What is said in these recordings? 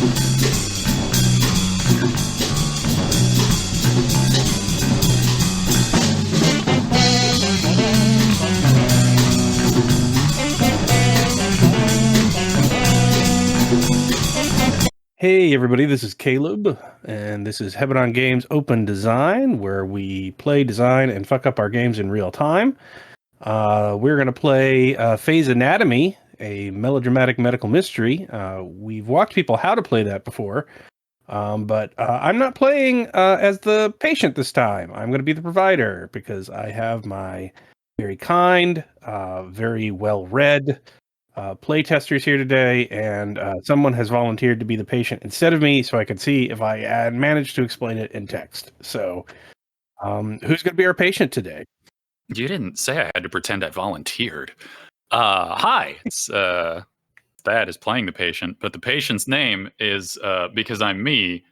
Hey everybody, this is Caleb, and this is Heaven on Games Open Design, where we play, design, and fuck up our games in real time. We're going to play FAE'S Anatomy, a melodramatic medical mystery. We've walked people how to play that before, but I'm not playing as the patient this time. I'm going to be the provider, because I have my very kind, very well-read playtesters here today, and someone has volunteered to be the patient instead of me, so I can see if I managed to explain it in text. So, who's going to be our patient today? You didn't say I had to pretend I volunteered. Hi, it's Thad is playing the patient, but the patient's name is, because I'm me,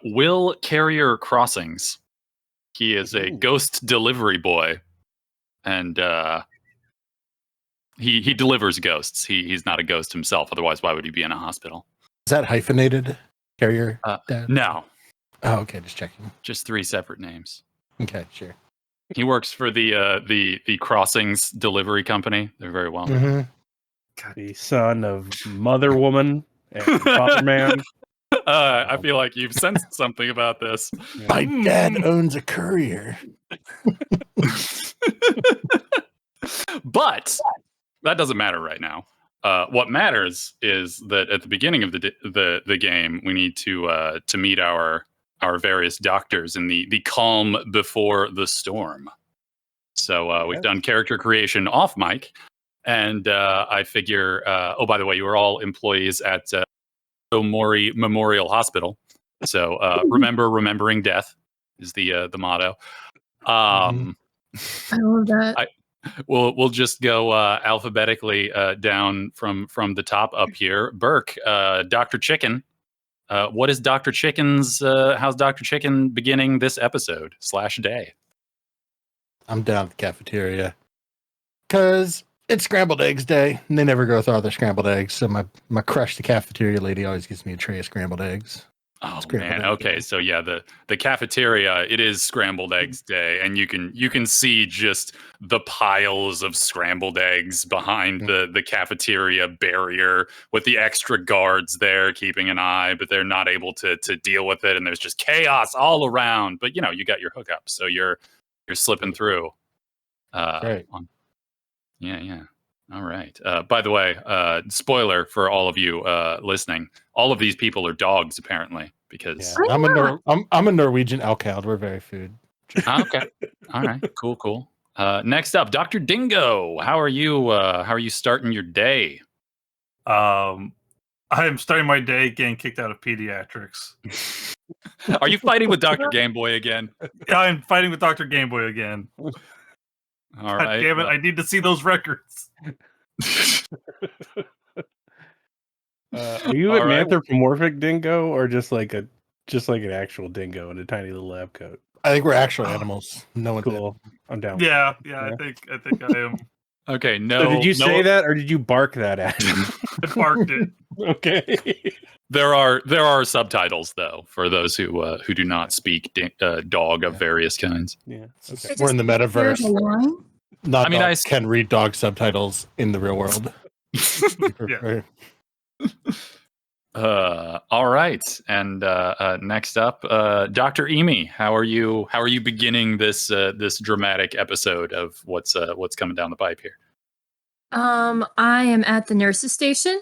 Will Carrier Crossings. He is a ghost delivery boy, and he delivers ghosts. He's not a ghost himself. Otherwise, why would he be in a hospital? Is that hyphenated? Carrier? No. Oh, okay, just checking. Just 3 separate names. Okay, sure. He works for the Crossings delivery company. They're very well known. The son of Mother Woman and Father Man. I feel like you've sensed something about this. My dad owns a courier. But that doesn't matter right now. What matters is that at the beginning of the game, we need to meet our various doctors in the calm before the storm. So we've done character creation off mic, and I figure. Oh, by the way, you are all employees at Omori Memorial Hospital. So remembering death is the motto. I love that. We'll just go alphabetically down from the top up here. Birk, Dr. Chicken. What is Dr. Chicken's? How's Dr. Chicken beginning this episode / day? I'm down at the cafeteria because it's scrambled eggs day, and they never go with all their scrambled eggs. So my crush, the cafeteria lady, always gives me a tray of scrambled eggs. Oh man, okay, so yeah, the cafeteria, it is scrambled eggs day, and you can see just the piles of scrambled eggs behind the cafeteria barrier with the extra guards there keeping an eye, but they're not able to deal with it, and there's just chaos all around. But you got your hookup, so you're slipping through. Right. Yeah. All right. By the way, spoiler for all of you listening: all of these people are dogs, apparently. Because I'm a Norwegian alcald. We're very food. Okay. All right. Cool. Next up, Dr. Dingo. How are you? How are you starting your day? I am starting my day getting kicked out of pediatrics. Are you fighting with Dr. Gameboy again? Yeah, I'm fighting with Dr. Gameboy again. All right. Damn it! I need to see those records. Are you an anthropomorphic dingo, or just like an actual dingo in a tiny little lab coat? I think we're actual animals. No one Cool. I'm down. Yeah. I think I am. Okay. No. So did you say that, or did you bark that at him? I barked it. Okay. There are subtitles though for those who do not speak dog of various kinds. Yeah. Okay. We're in the metaverse. Not I can read dog subtitles in the real world. Yeah. All right, and next up, Dr. Eamy, how are you beginning this dramatic episode of what's coming down the pipe here? I am at the nurse's station,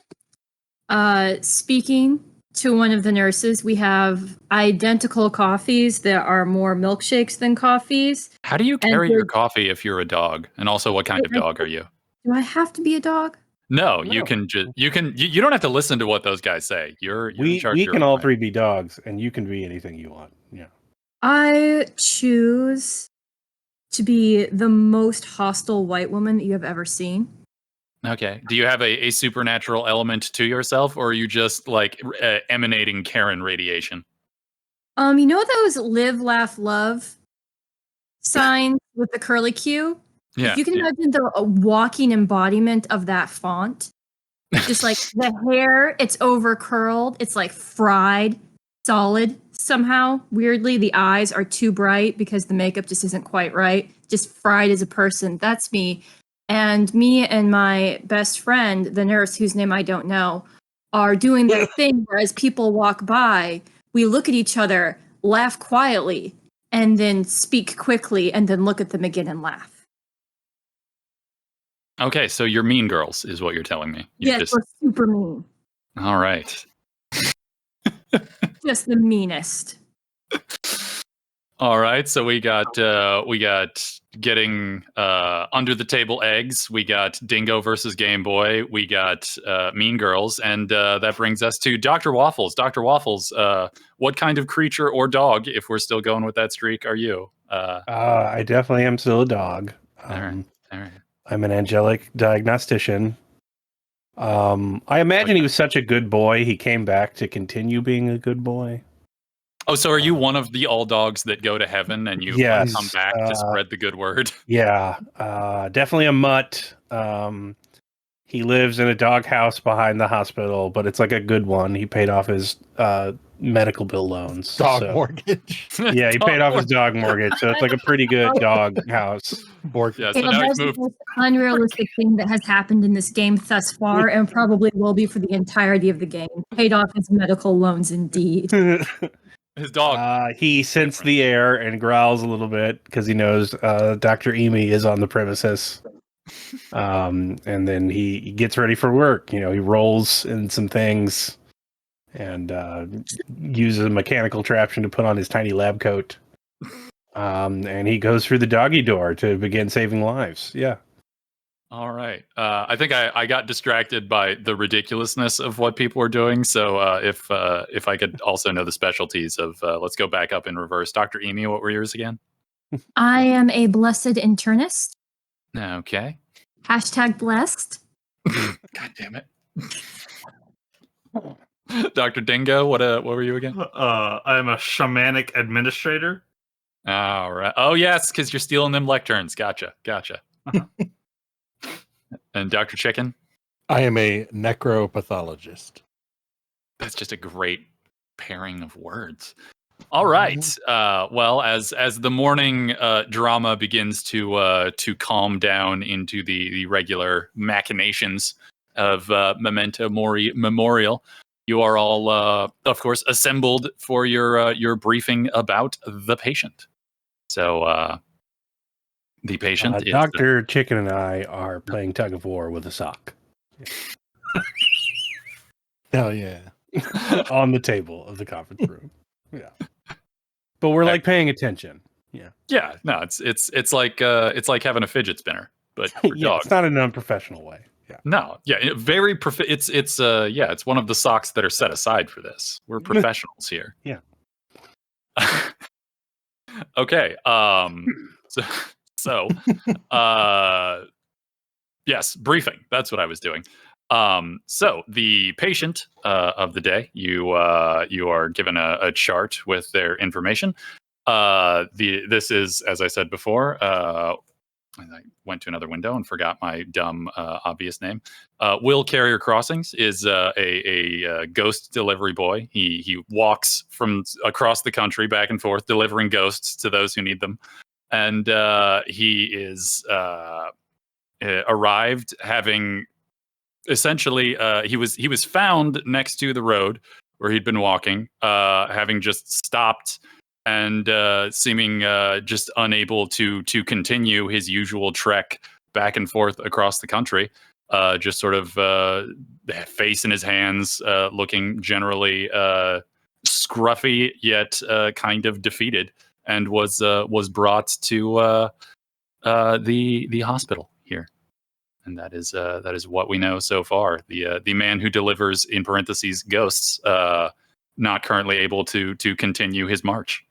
speaking to one of the nurses. We have identical coffees that are more milkshakes than coffees. How do you carry your coffee if you're a dog? And also, what kind of dog are you? Do I have to be a dog? No, you can just you don't have to listen to what those guys say. You're in charge. We can all three be dogs, and you can be anything you want. Yeah. I choose to be the most hostile white woman that you have ever seen. Okay. Do you have a supernatural element to yourself, or are you just like emanating Karen radiation? You know those live, laugh, love signs with the curly Q? Yeah. If you can imagine the walking embodiment of that font, Just like the hair, it's over curled. It's like fried, solid somehow. Weirdly, the eyes are too bright because the makeup just isn't quite right. Just fried as a person. That's me. And me and my best friend, the nurse whose name I don't know, are doing the thing where as people walk by, we look at each other, laugh quietly, and then speak quickly, and then look at them again and laugh. Okay, so you're mean girls, is what you're telling me. You're Yes, we're super mean. All right. Just the meanest. All right, so we got getting under the table eggs. We got Dingo versus Game Boy. We got Mean Girls, and that brings us to Dr. Waffles. Dr. Waffles, what kind of creature or dog, if we're still going with that streak, are you? I definitely am still a dog. All right. I'm an angelic diagnostician. I imagine he was such a good boy, he came back to continue being a good boy. Oh, so are you one of the all dogs that go to heaven and you Yes, come back to spread the good word? Yeah, definitely a mutt. He lives in a doghouse behind the hospital, but it's like a good one. He paid off his medical bill loans. Dog mortgage. Yeah, he paid off his dog mortgage, so it's like a pretty good dog house. Yeah, so now That's he's the moved. most unrealistic thing that has happened in this game thus far, and probably will be for the entirety of the game. Paid off his medical loans, indeed. His dog. He scents the air and growls a little bit because he knows Dr. Eamy is on the premises. And then he gets ready for work. You know, he rolls in some things and uses a mechanical contraption to put on his tiny lab coat. And he goes through the doggy door to begin saving lives. Yeah. All right. I think I got distracted by the ridiculousness of what people were doing. So if I could also know the specialties of, let's go back up in reverse. Dr. Eamy, what were yours again? I am a blessed internist. Okay. Hashtag blessed. God damn it. Dr. Dingo, what were you again? I'm a shamanic administrator. All right. Oh, yes, because you're stealing them lecterns. Gotcha. Uh-huh. And Dr. Chicken? I am a necropathologist. That's just a great pairing of words. All right. Well, as the morning drama begins to calm down into the regular machinations of Memento Mori Memorial, you are all, of course, assembled for your briefing about the patient. So, the patient is Dr. Chicken and I are playing tug of war with a sock. Hell yeah. On the table of the conference room. Yeah. But we're like paying attention. Yeah. Yeah, no, it's like having a fidget spinner, but for Yeah, dogs. it's not in an unprofessional way. Yeah. No, yeah, very it's one of the socks that are set aside for this. We're professionals here. Yeah. Okay. So yes, briefing. That's what I was doing. So the patient of the day, you are given a chart with their information. This is, as I said before, I went to another window and forgot my dumb obvious name. Will Carrier Crossings is a ghost delivery boy. He walks from across the country back and forth delivering ghosts to those who need them, and he is arrived having essentially he was found next to the road where he'd been walking, having just stopped and seeming just unable to continue his usual trek back and forth across the country, just sort of face in his hands, looking generally scruffy yet kind of defeated, and was brought to the hospital here. And that is what we know so far. The man who delivers, in parentheses, ghosts, not currently able to continue his march.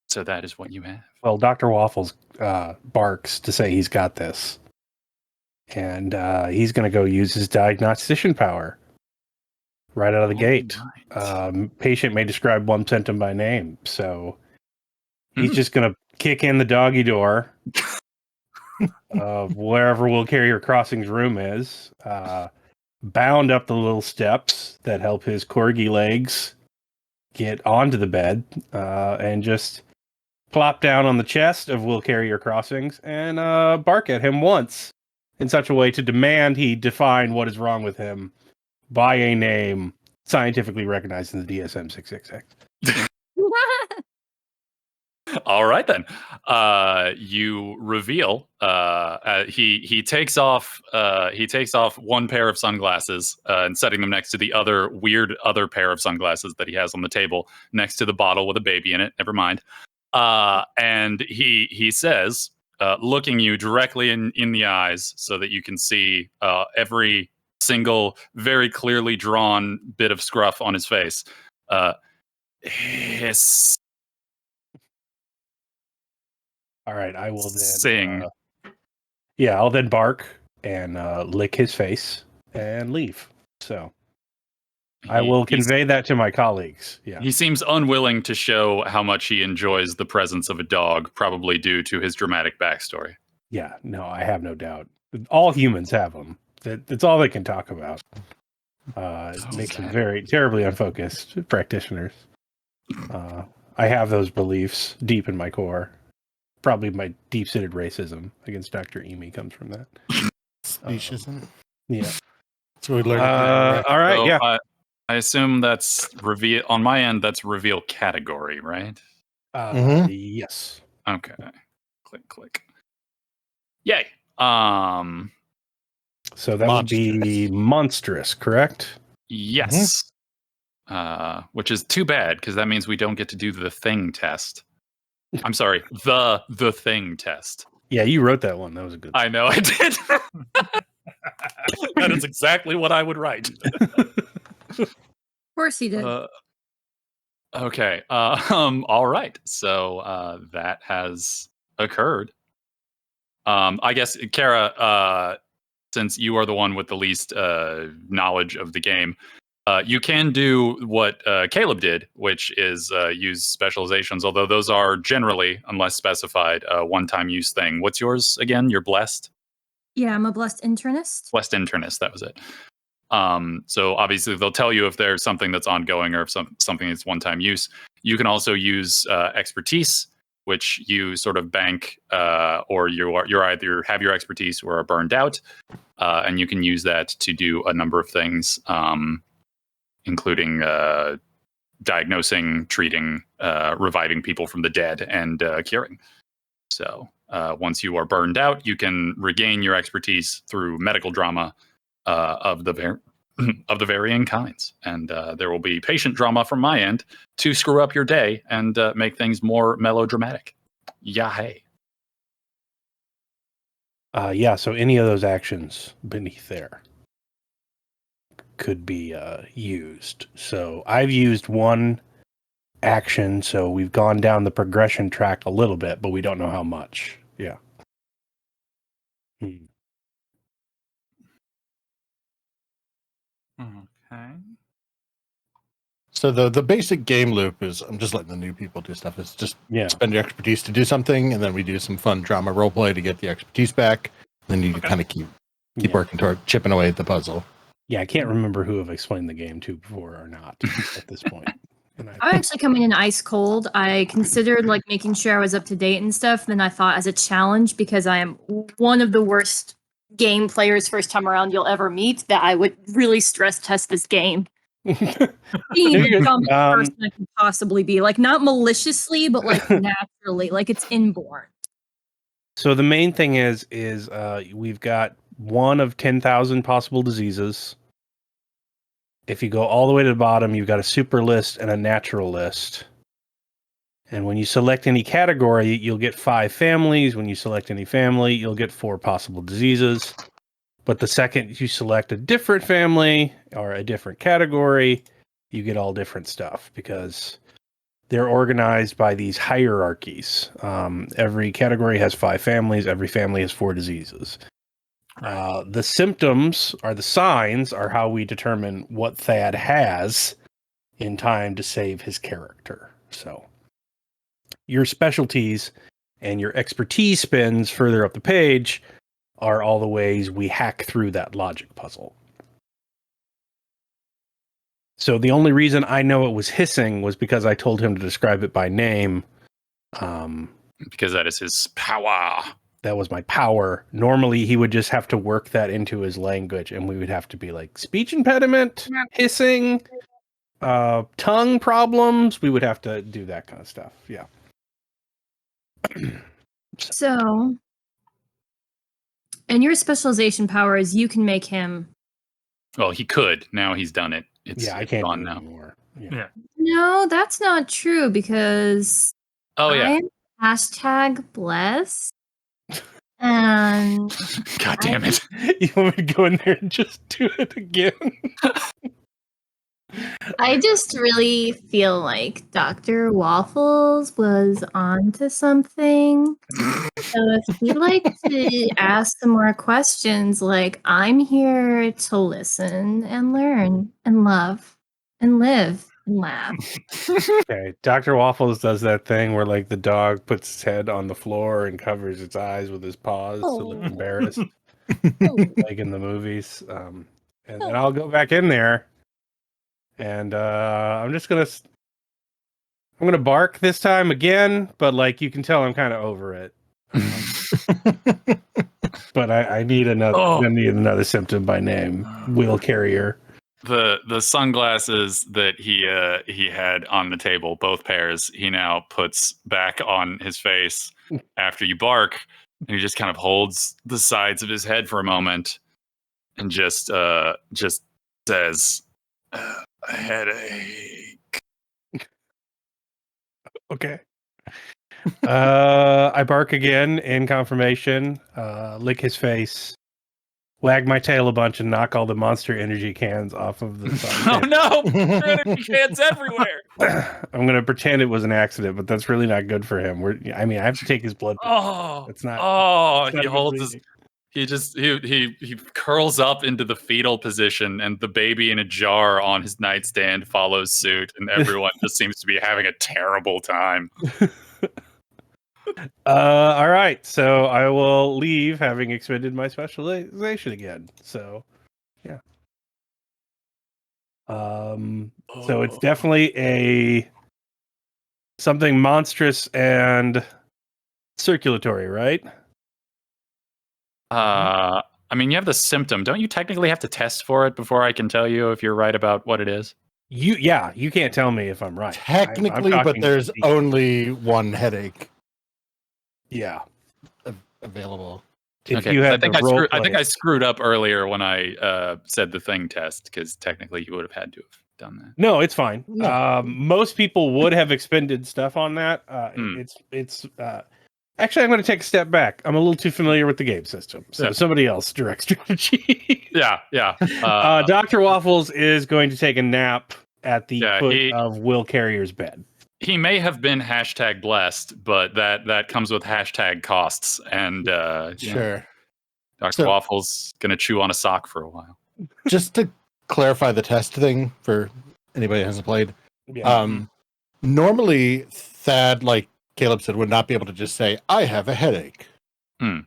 So that is what you have. Well, Dr. Waffles barks to say he's got this. And he's going to go use his diagnostician power right out of the gate. Right. Patient may describe one symptom by name. So he's just going to kick in the doggy door of wherever Will Carrier Crossing's room is, bound up the little steps that help his corgi legs get onto the bed, and just plop down on the chest of Will Carrier Crossings and bark at him once in such a way to demand he define what is wrong with him by a name scientifically recognized in the DSM-666. All right then. You reveal he takes off one pair of sunglasses and setting them next to the other pair of sunglasses that he has on the table next to the bottle with a baby in it. Never mind. And he says, looking you directly in the eyes so that you can see every single very clearly drawn bit of scruff on his face. Hiss. All right, I will then Sing. I'll then bark and lick his face and leave. So I will convey that to my colleagues. Yeah. He seems unwilling to show how much he enjoys the presence of a dog, probably due to his dramatic backstory. Yeah, no, I have no doubt. All humans have them. That's all they can talk about. It makes them very terribly unfocused practitioners. I have those beliefs deep in my core. Probably my deep-seated racism against Dr. Eamy comes from that. Speciesism. Yeah. So we learned. All right, So, yeah. I assume that's reveal on my end. That's reveal category, right? Yes. Okay. Click. Yay. So that would be monstrous, correct? Yes. Which is too bad because that means we don't get to do the thing test. I'm sorry, the thing test. Yeah, you wrote that one. That was a good. I know I did. That is exactly what I would write. Of course he did. Okay. All right. So that has occurred. I guess, Kara, since you are the one with the least knowledge of the game, you can do what Caleb did, which is use specializations, although those are generally, unless specified, a one-time use thing. What's yours again? You're blessed? Yeah, I'm a blessed internist. Blessed internist, that was it. So obviously they'll tell you if there's something that's ongoing or if something that's one-time use. You can also use expertise, which you sort of bank, or you're either have your expertise or are burned out, and you can use that to do a number of things. Including diagnosing, treating, reviving people from the dead, and curing. So once you are burned out, you can regain your expertise through medical drama of the varying kinds. And there will be patient drama from my end to screw up your day and make things more melodramatic. Yahey. Yeah, so any of those actions beneath there could be used. So I've used one action, so we've gone down the progression track a little bit, but we don't know how much. Yeah. Okay. So the basic game loop is, I'm just letting the new people do stuff. It's just spend your expertise to do something, and then we do some fun drama role play to get the expertise back. Then you kind of keep working toward chipping away at the puzzle. Yeah, I can't remember who I've explained the game to before or not at this point. I'm actually coming in ice cold. I considered like making sure I was up to date and stuff. Then I thought as a challenge, because I am one of the worst game players first time around you'll ever meet, that I would really stress test this game. Being the dumbest person I can possibly be. Like not maliciously, but like naturally. Like it's inborn. So the main thing is we've got one of 10,000 possible diseases. If you go all the way to the bottom, you've got a super list and a natural list. And when you select any category, you'll get 5 families. When you select any family, you'll get 4 possible diseases. But the second you select a different family or a different category, you get all different stuff because they're organized by these hierarchies. Every category has 5 families. Every family has 4 diseases. The symptoms or the signs are how we determine what Thad has in time to save his character. So your specialties and your expertise spins further up the page are all the ways we hack through that logic puzzle. So the only reason I know it was hissing was because I told him to describe it by name. Because that is his power. That was my power. Normally, he would just have to work that into his language, and we would have to be like speech impediment, hissing, tongue problems. We would have to do that kind of stuff. Yeah. So, and your specialization power is you can make him. Well, he could. Now he's done it. I can't gone do it now. anymore. Yeah. No, that's not true because Oh yeah. I'm #blessed. And God damn it. You want me to go in there and just do it again? I just really feel like Dr. Waffles was onto something. So if he'd like to ask some more questions, like, I'm here to listen and learn and love and live and laugh. Okay, Dr. Waffles does that thing where like the dog puts its head on the floor and covers its eyes with his paws to look embarrassed, like in the movies. And then I'll go back in there, and I'm gonna bark this time again, but like you can tell I'm kind of over it. But I need another. Oh. I need another symptom by name. Wheel carrier. The sunglasses that he had on the table, both pairs, he now puts back on his face after you bark, and he just kind of holds the sides of his head for a moment, and just says, "A headache." Okay. I bark again in confirmation, lick his face, wag my tail a bunch, and knock all the Monster Energy cans off of the side. Oh no! Energy cans everywhere! I'm going to pretend it was an accident, but that's really not good for him. I have to take his blood. Oh, it's not. Oh, it's not he holds his. bleeding. He curls up into the fetal position, and the baby in a jar on his nightstand follows suit, and everyone just seems to be having a terrible time. All right, so I will leave, having expended my specialization again. So, yeah. So it's definitely something monstrous and circulatory, right? You have the symptom. Don't you technically have to test for it before I can tell you if you're right about what it is? You can't tell me if I'm right. Technically, I'm but talking there's deep. only one headache Yeah. available. If you had I think I screwed up earlier when I said the thing test, because technically you would have had to have done that. No, it's fine. No. Most people would have expended stuff on that. It's actually, I'm going to take a step back. I'm a little too familiar with the game system, so somebody else direct strategy. Yeah. Dr. Waffles is going to take a nap at the foot of Will Carrier's bed. He may have been #blessed, but that comes with #costs. And Sure. Dr. Waffles gonna chew on a sock for a while. Just to clarify the test thing for anybody who hasn't played. Yeah. Normally, Thad, like Caleb said, would not be able to just say, "I have a headache."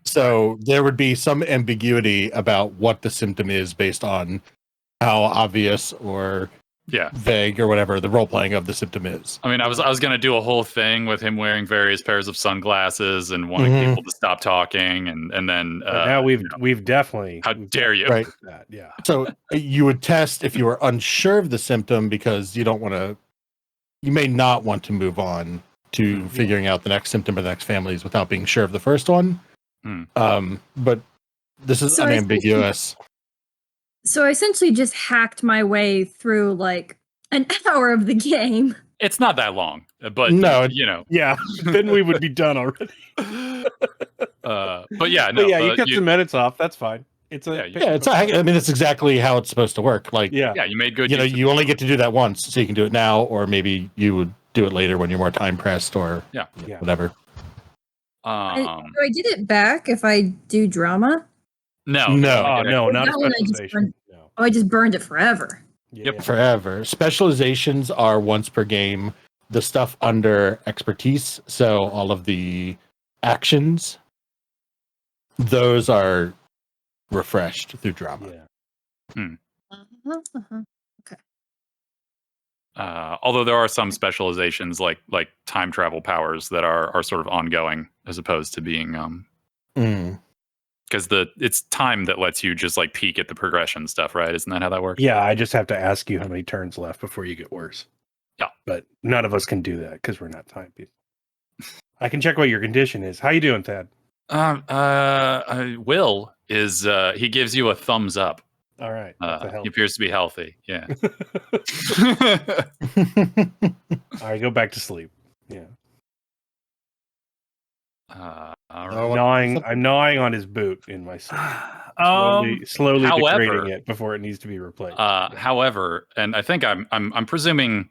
So there would be some ambiguity about what the symptom is based on how obvious or vague or whatever the role playing of the symptom is. I was going to do a whole thing with him wearing various pairs of sunglasses and wanting people to stop talking, and then now we've definitely. How dare you? Right. That, yeah. So you would test if you were unsure of the symptom, because you may not want to move on to figuring out the next symptom or the next families without being sure of the first one. But this is unambiguous. So I essentially just hacked my way through like an hour of the game. It's not that long, but yeah, then we would be done already. You cut some minutes off. That's fine. It's exactly how it's supposed to work. Like, you made good. You only get to do that once, so you can do it now, or maybe you would do it later when you're more time pressed, or whatever. Do I get it back if I do drama? No, not a specialization. I just burned it forever. Forever. Specializations are once per game. The stuff under expertise, so all of the actions, those are refreshed through drama. Yeah. Although there are some specializations like time travel powers that are sort of ongoing as opposed to being because it's time that lets you just like peek at the progression stuff, right? Isn't that how that works? Yeah, I just have to ask you how many turns left before you get worse. Yeah. But none of us can do that because we're not time people. I can check what your condition is. How you doing, Thad? Will is he gives you a thumbs up. All right. He appears to be healthy. Yeah. All right, go back to sleep. Yeah. All right. I'm gnawing on his boot in my sleep. Slowly degrading it before it needs to be replaced. However, and I think I'm presuming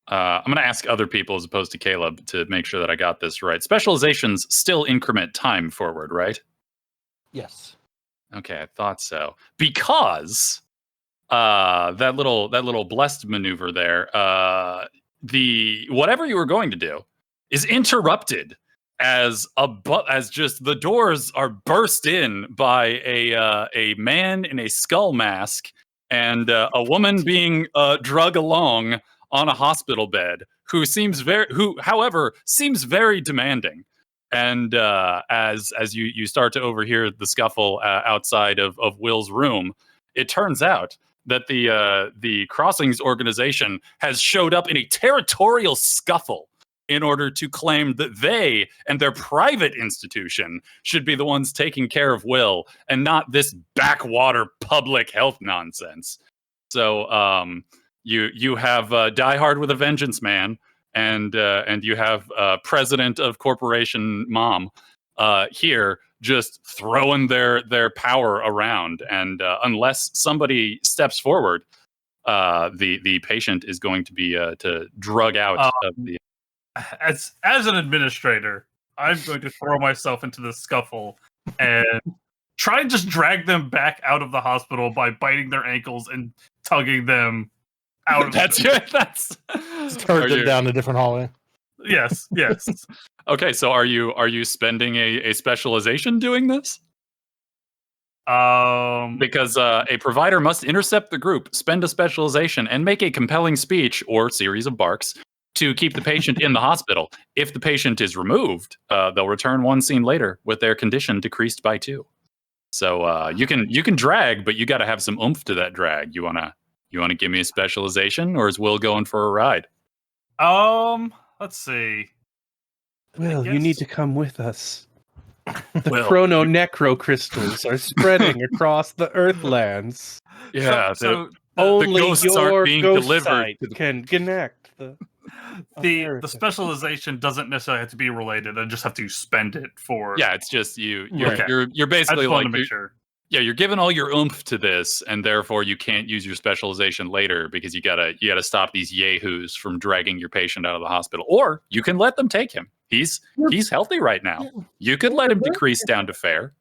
I'm going to ask other people as opposed to Caleb to make sure that I got this right. Specializations still increment time forward, right? Yes. Okay, I thought so. Because that little blessed maneuver there, the whatever you were going to do is interrupted as just the doors are burst in by a man in a skull mask and a woman being drug along on a hospital bed who however seems very demanding. And as you start to overhear the scuffle outside of Will's room, it turns out that the Crossings organization has showed up in a territorial scuffle in order to claim that they and their private institution should be the ones taking care of Will and not this backwater public health nonsense. So you have Die Hard with a Vengeance Man, and you have president of corporation mom here just throwing their power around, and unless somebody steps forward, the patient is going to be to drug out of the. As an administrator, I'm going to throw myself into the scuffle and try and just drag them back out of the hospital by biting their ankles and tugging them out of That's turn them down a different hallway. Yes. Okay, so are you spending a specialization doing this? Because a provider must intercept the group, spend a specialization, and make a compelling speech or series of barks to keep the patient in the hospital. If the patient is removed, they'll return one scene later with their condition decreased by 2. So you can drag, but you got to have some oomph to that drag. You wanna give me a specialization, or is Will going for a ride? Let's see. Will, you need to come with us. The chrono-necro crystals are spreading across the Earthlands. Yeah, so only your being ghost delivered sight can connect the specialization doesn't necessarily have to be related. I just have to spend it for. Yeah, it's just you're basically I just like wanted to make sure. Yeah, you're giving all your oomph to this, and therefore you can't use your specialization later because you gotta stop these yahoos from dragging your patient out of the hospital. Or you can let them take him. He's healthy right now. You could let him decrease down to fair.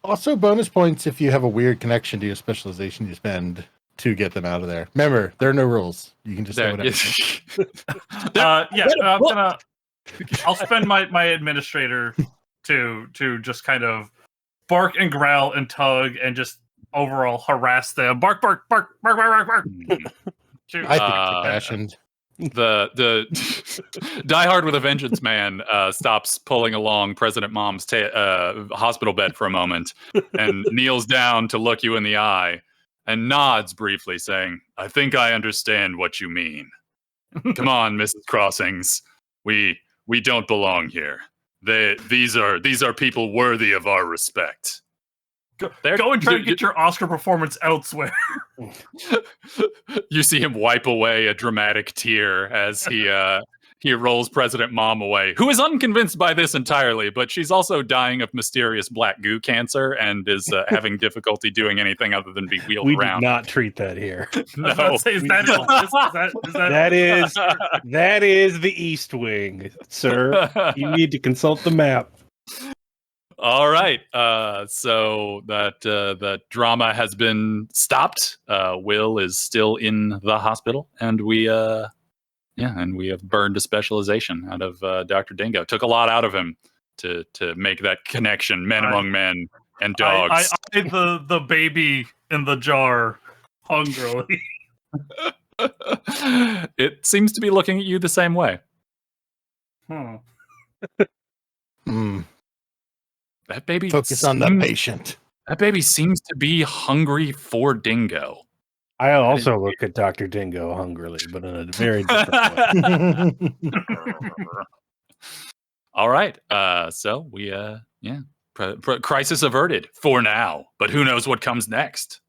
Also, bonus points if you have a weird connection to your specialization you spend to get them out of there. Remember, there are no rules. You can just say whatever. I'll spend my administrator to just kind of bark and growl and tug and just overall harass them. Bark, bark, bark, bark, bark, bark, bark. I think it's impassioned. The Die Hard with a Vengeance man stops pulling along President Mom's hospital bed for a moment and kneels down to look you in the eye and nods briefly, saying, "I think I understand what you mean. Come on, Mrs. Crossings. We don't belong here. These are people worthy of our respect." Go and try to get your Oscar performance elsewhere. You see him wipe away a dramatic tear as he rolls President Mom away, who is unconvinced by this entirely, but she's also dying of mysterious black goo cancer and is having difficulty doing anything other than be wheeled around. We do not treat that here. No. That is the East Wing, sir. You need to consult the map. All right. So that drama has been stopped. Will is still in the hospital, and we have burned a specialization out of Dr. Dingo. Took a lot out of him to make that connection, men among men and dogs. I the baby in the jar hungrily. It seems to be looking at you the same way. Hmm. That baby Focus on the patient. That baby seems to be hungry for Dingo. I also look at Dr. Dingo hungrily, but in a very different way. All right. So we crisis averted for now, but who knows what comes next?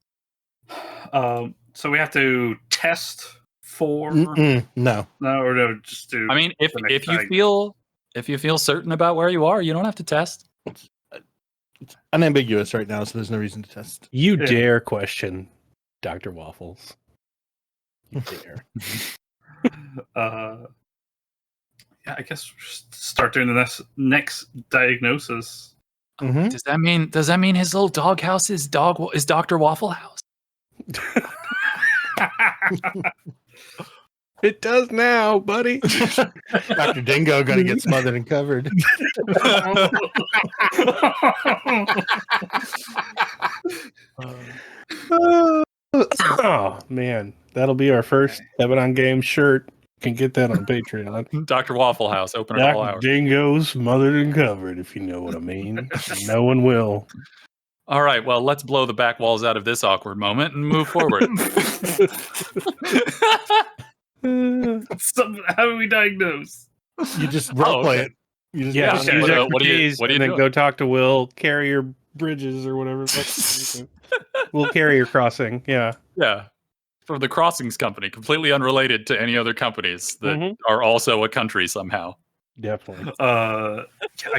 So we have to test for No, or no, just do. I mean, if you feel certain about where you are, you don't have to test. it's unambiguous right now, so there's no reason to test. You dare question Dr. Waffles. You dare. Yeah, I guess we'll just start doing the next diagnosis. Mm-hmm. Does that mean his little doghouse is Dr. Waffle House? It does now, buddy. Dr. Dingo gonna get smothered and covered. Oh man, that'll be our first Heaven on Game shirt. Can get that on Patreon. Dr. Waffle House, open at all Dr. hours. Dingo smothered and covered, if you know what I mean. No one will. All right, well, let's blow the back walls out of this awkward moment and move forward. So how do we diagnose? You just roleplay it. You just Yeah, okay. use What are you expertise and then doing? go talk to Will, carrier bridges or whatever. Will carrier crossing. Yeah. Yeah. From the Crossings Company, completely unrelated to any other companies that are also a country somehow. Definitely. I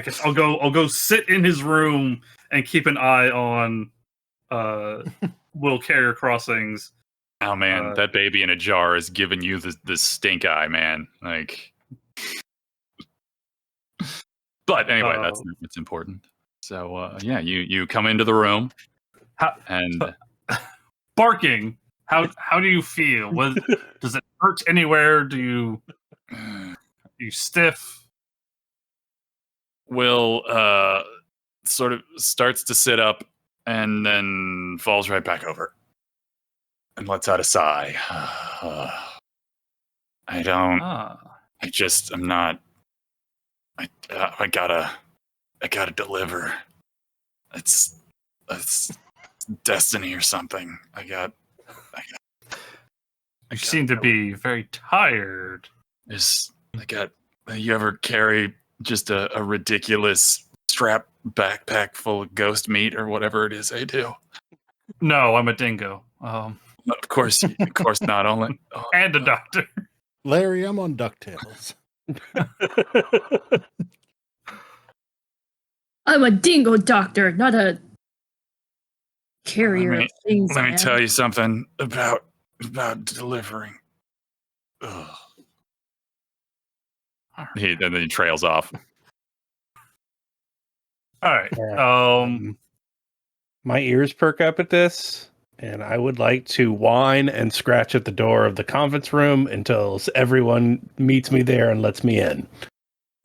guess I'll go sit in his room and keep an eye on Will Carrier Crossings. Oh man, that baby in a jar is giving you the stink eye, man. Like, but anyway, that's important. So yeah, you come into the room and barking. How do you feel? Does it hurt anywhere? Do you stiff? Will sort of starts to sit up and then falls right back over and lets out a sigh. I'm not. I gotta deliver. It's destiny or something. You seem to be very tired. You ever carry just a ridiculous strap backpack full of ghost meat or whatever it is I do? No, I'm a dingo. Of course not. Only and a doctor. Larry, I'm on DuckTales. I'm a dingo doctor, not a carrier of things. Let me tell you something about delivering. Ugh. And then he trails off. All right. My ears perk up at this, and I would like to whine and scratch at the door of the conference room until everyone meets me there and lets me in.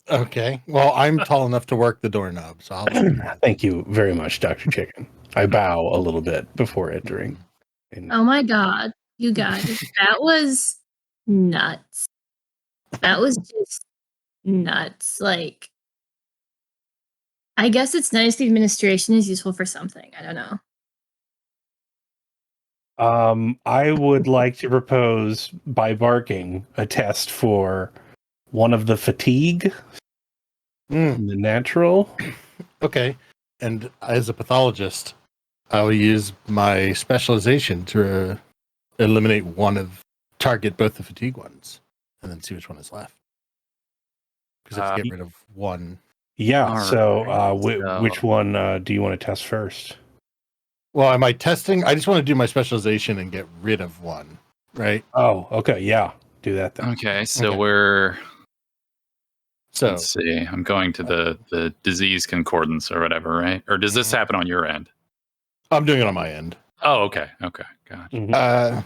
Okay. Well, I'm tall enough to work the doorknob, so I'll Thank you very much, Dr. Chicken. I bow a little bit before entering. Oh my god, you guys, that was nuts. That was just nuts. Like, I guess it's nice the administration is useful for something. I don't know. I would like to propose, by barking, a test for one of the fatigue, the natural. Okay. And as a pathologist, I will use my specialization to eliminate target both the fatigue ones, and then see which one is left. Because I have to get rid of one. Yeah. Which one do you want to test first? Well, am I testing? I just want to do my specialization and get rid of one, right? Oh, okay. Yeah. Do that then. Okay, so Okay. let's see. I'm going to the disease concordance or whatever, right? Or does this happen on your end? I'm doing it on my end. Oh, okay. Gotcha. Mhm.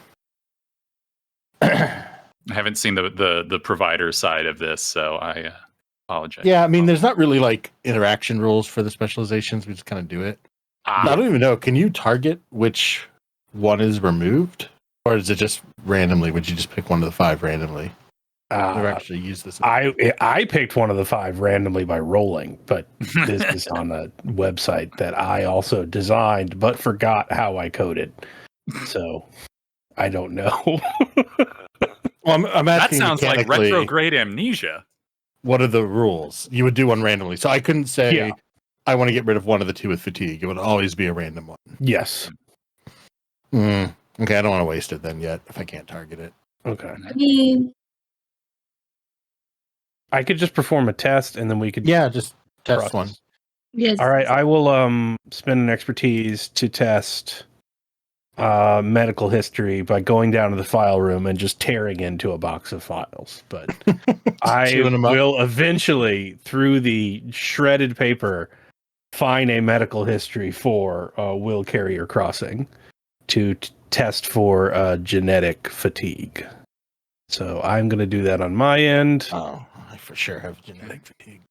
I haven't seen the provider side of this, so Apologize. Yeah, I mean, there's not really like interaction rules for the specializations. We just kind of do it. I don't even know. Can you target which one is removed? Or is it just randomly? Would you just pick one of the 5 randomly? I've never actually used this. I picked one of the 5 randomly by rolling, but this is on a website that I also designed, but forgot how I coded. So I don't know. Well, I'm That asking sounds like mechanically, retrograde amnesia. what are the rules? You would do one randomly. So I couldn't say, I want to get rid of one of the 2 with fatigue. It would always be a random one. Yes. Okay, I don't want to waste it then yet if I can't target it. Okay. I mean, I could just perform a test and then we could just test process. one. yes. All right, I will spend an expertise to test medical history by going down to the file room and just tearing into a box of files. But I Chewing 'em up. will eventually, through the shredded paper, find a medical history for Will Carrier Crossing to test for genetic fatigue. So I'm going to do that on my end. Oh, I for sure have genetic fatigue.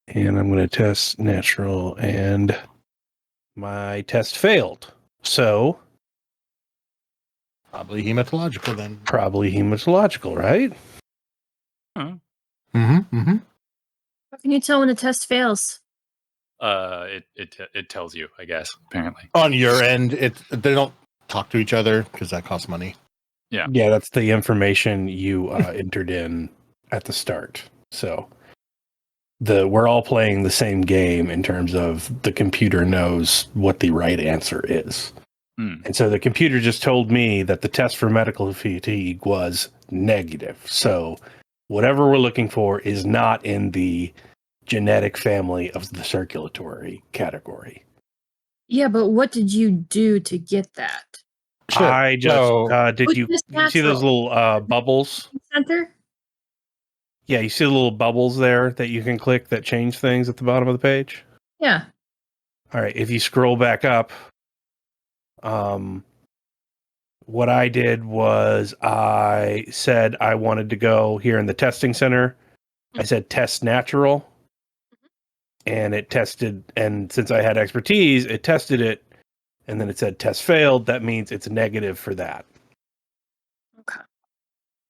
And I'm going to test natural, and my test failed. So Probably hematological then. probably hematological, right? How can you tell when a test fails? It tells you, I guess. Apparently, On your end, they don't talk to each other because that costs money. Yeah, that's the information you entered in at the start. So we're all playing the same game in terms of the computer knows what the right answer is. And so the computer just told me that the test for medical fatigue was negative. So whatever we're looking for is not in the genetic family of the circulatory category. Yeah, but what did you do to get that? Sure. I just did you see those little bubbles? Center? Yeah, you see the little bubbles there that you can click that change things at the bottom of the page? Yeah. All right, if you scroll back up, what I did was I said I wanted to go here in the testing center. I said test natural, and it tested, and since I had expertise, it tested it, and then it said test failed. That means it's negative for that. Okay.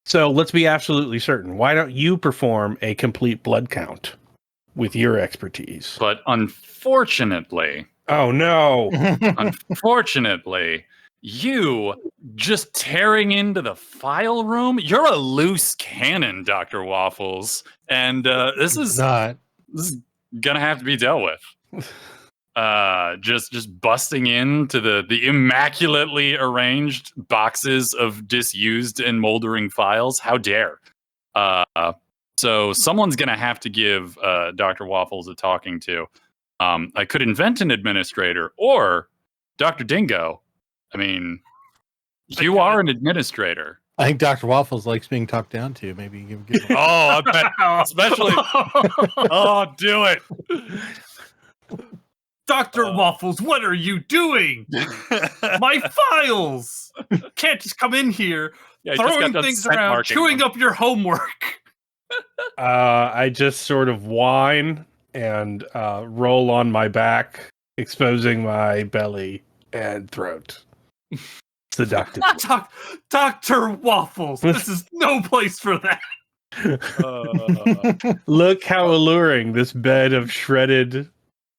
So let's be absolutely certain. Why don't you perform a complete blood count with your expertise? but unfortunately, Oh no. unfortunately, you just tearing into the file room. You're a loose cannon, Dr. Waffles, and this is gonna have to be dealt with. Just busting into the immaculately arranged boxes of disused and moldering files. How dare! So someone's gonna have to give Dr. Waffles a talking to. I could invent an administrator, or Dr. Dingo. I mean, you are an administrator. I think Dr. Waffles likes being talked down to. Maybe you give him. Oh, I bet, especially. Oh, do it. Dr. Waffles, what are you doing? My files! Can't just come in here throwing things around, chewing up your homework. I just sort of whine and roll on my back, exposing my belly and throat. Seductive. Dr. Waffles, this is no place for that. Look how alluring this bed of shredded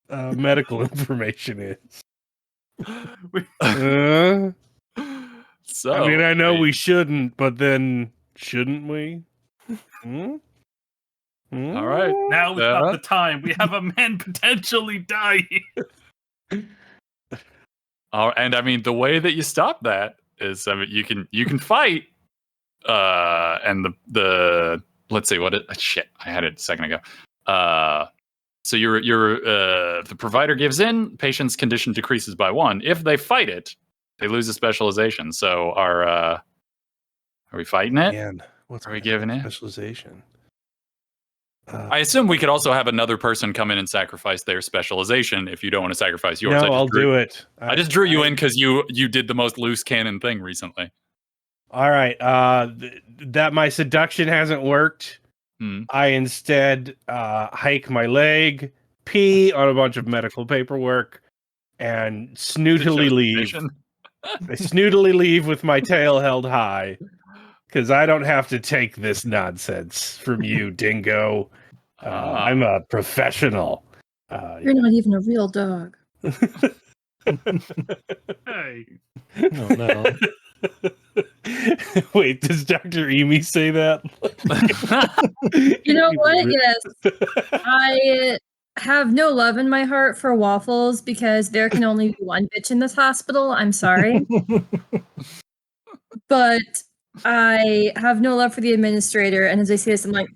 medical information is. So, I mean, I know we shouldn't, but then shouldn't we? All right. Now is not the time. We have a man potentially dying. And I mean, the way that you stop that is, I mean, you can fight. And the let's see shit. I had it a second ago. So you're the provider gives in, patient's condition decreases by 1. If they fight it, they lose a specialization. So are we fighting it? Man, what's Are we giving it specialization? I assume we could also have another person come in and sacrifice their specialization if you don't want to sacrifice yours. No, I'll do it. I just drew you in because you did the most loose cannon thing recently. All right. That my seduction hasn't worked. I instead hike my leg, pee on a bunch of medical paperwork, and snootily leave. I snootily leave with my tail held high because I don't have to take this nonsense from you, Dingo. I'm a professional. You're not even a real dog. Hey. Oh, no. Wait, does Dr. Eamy say that? You know what? Yes. I have no love in my heart for Waffles because there can only be one bitch in this hospital. I'm sorry. But I have no love for the administrator. And as I say this, I'm like,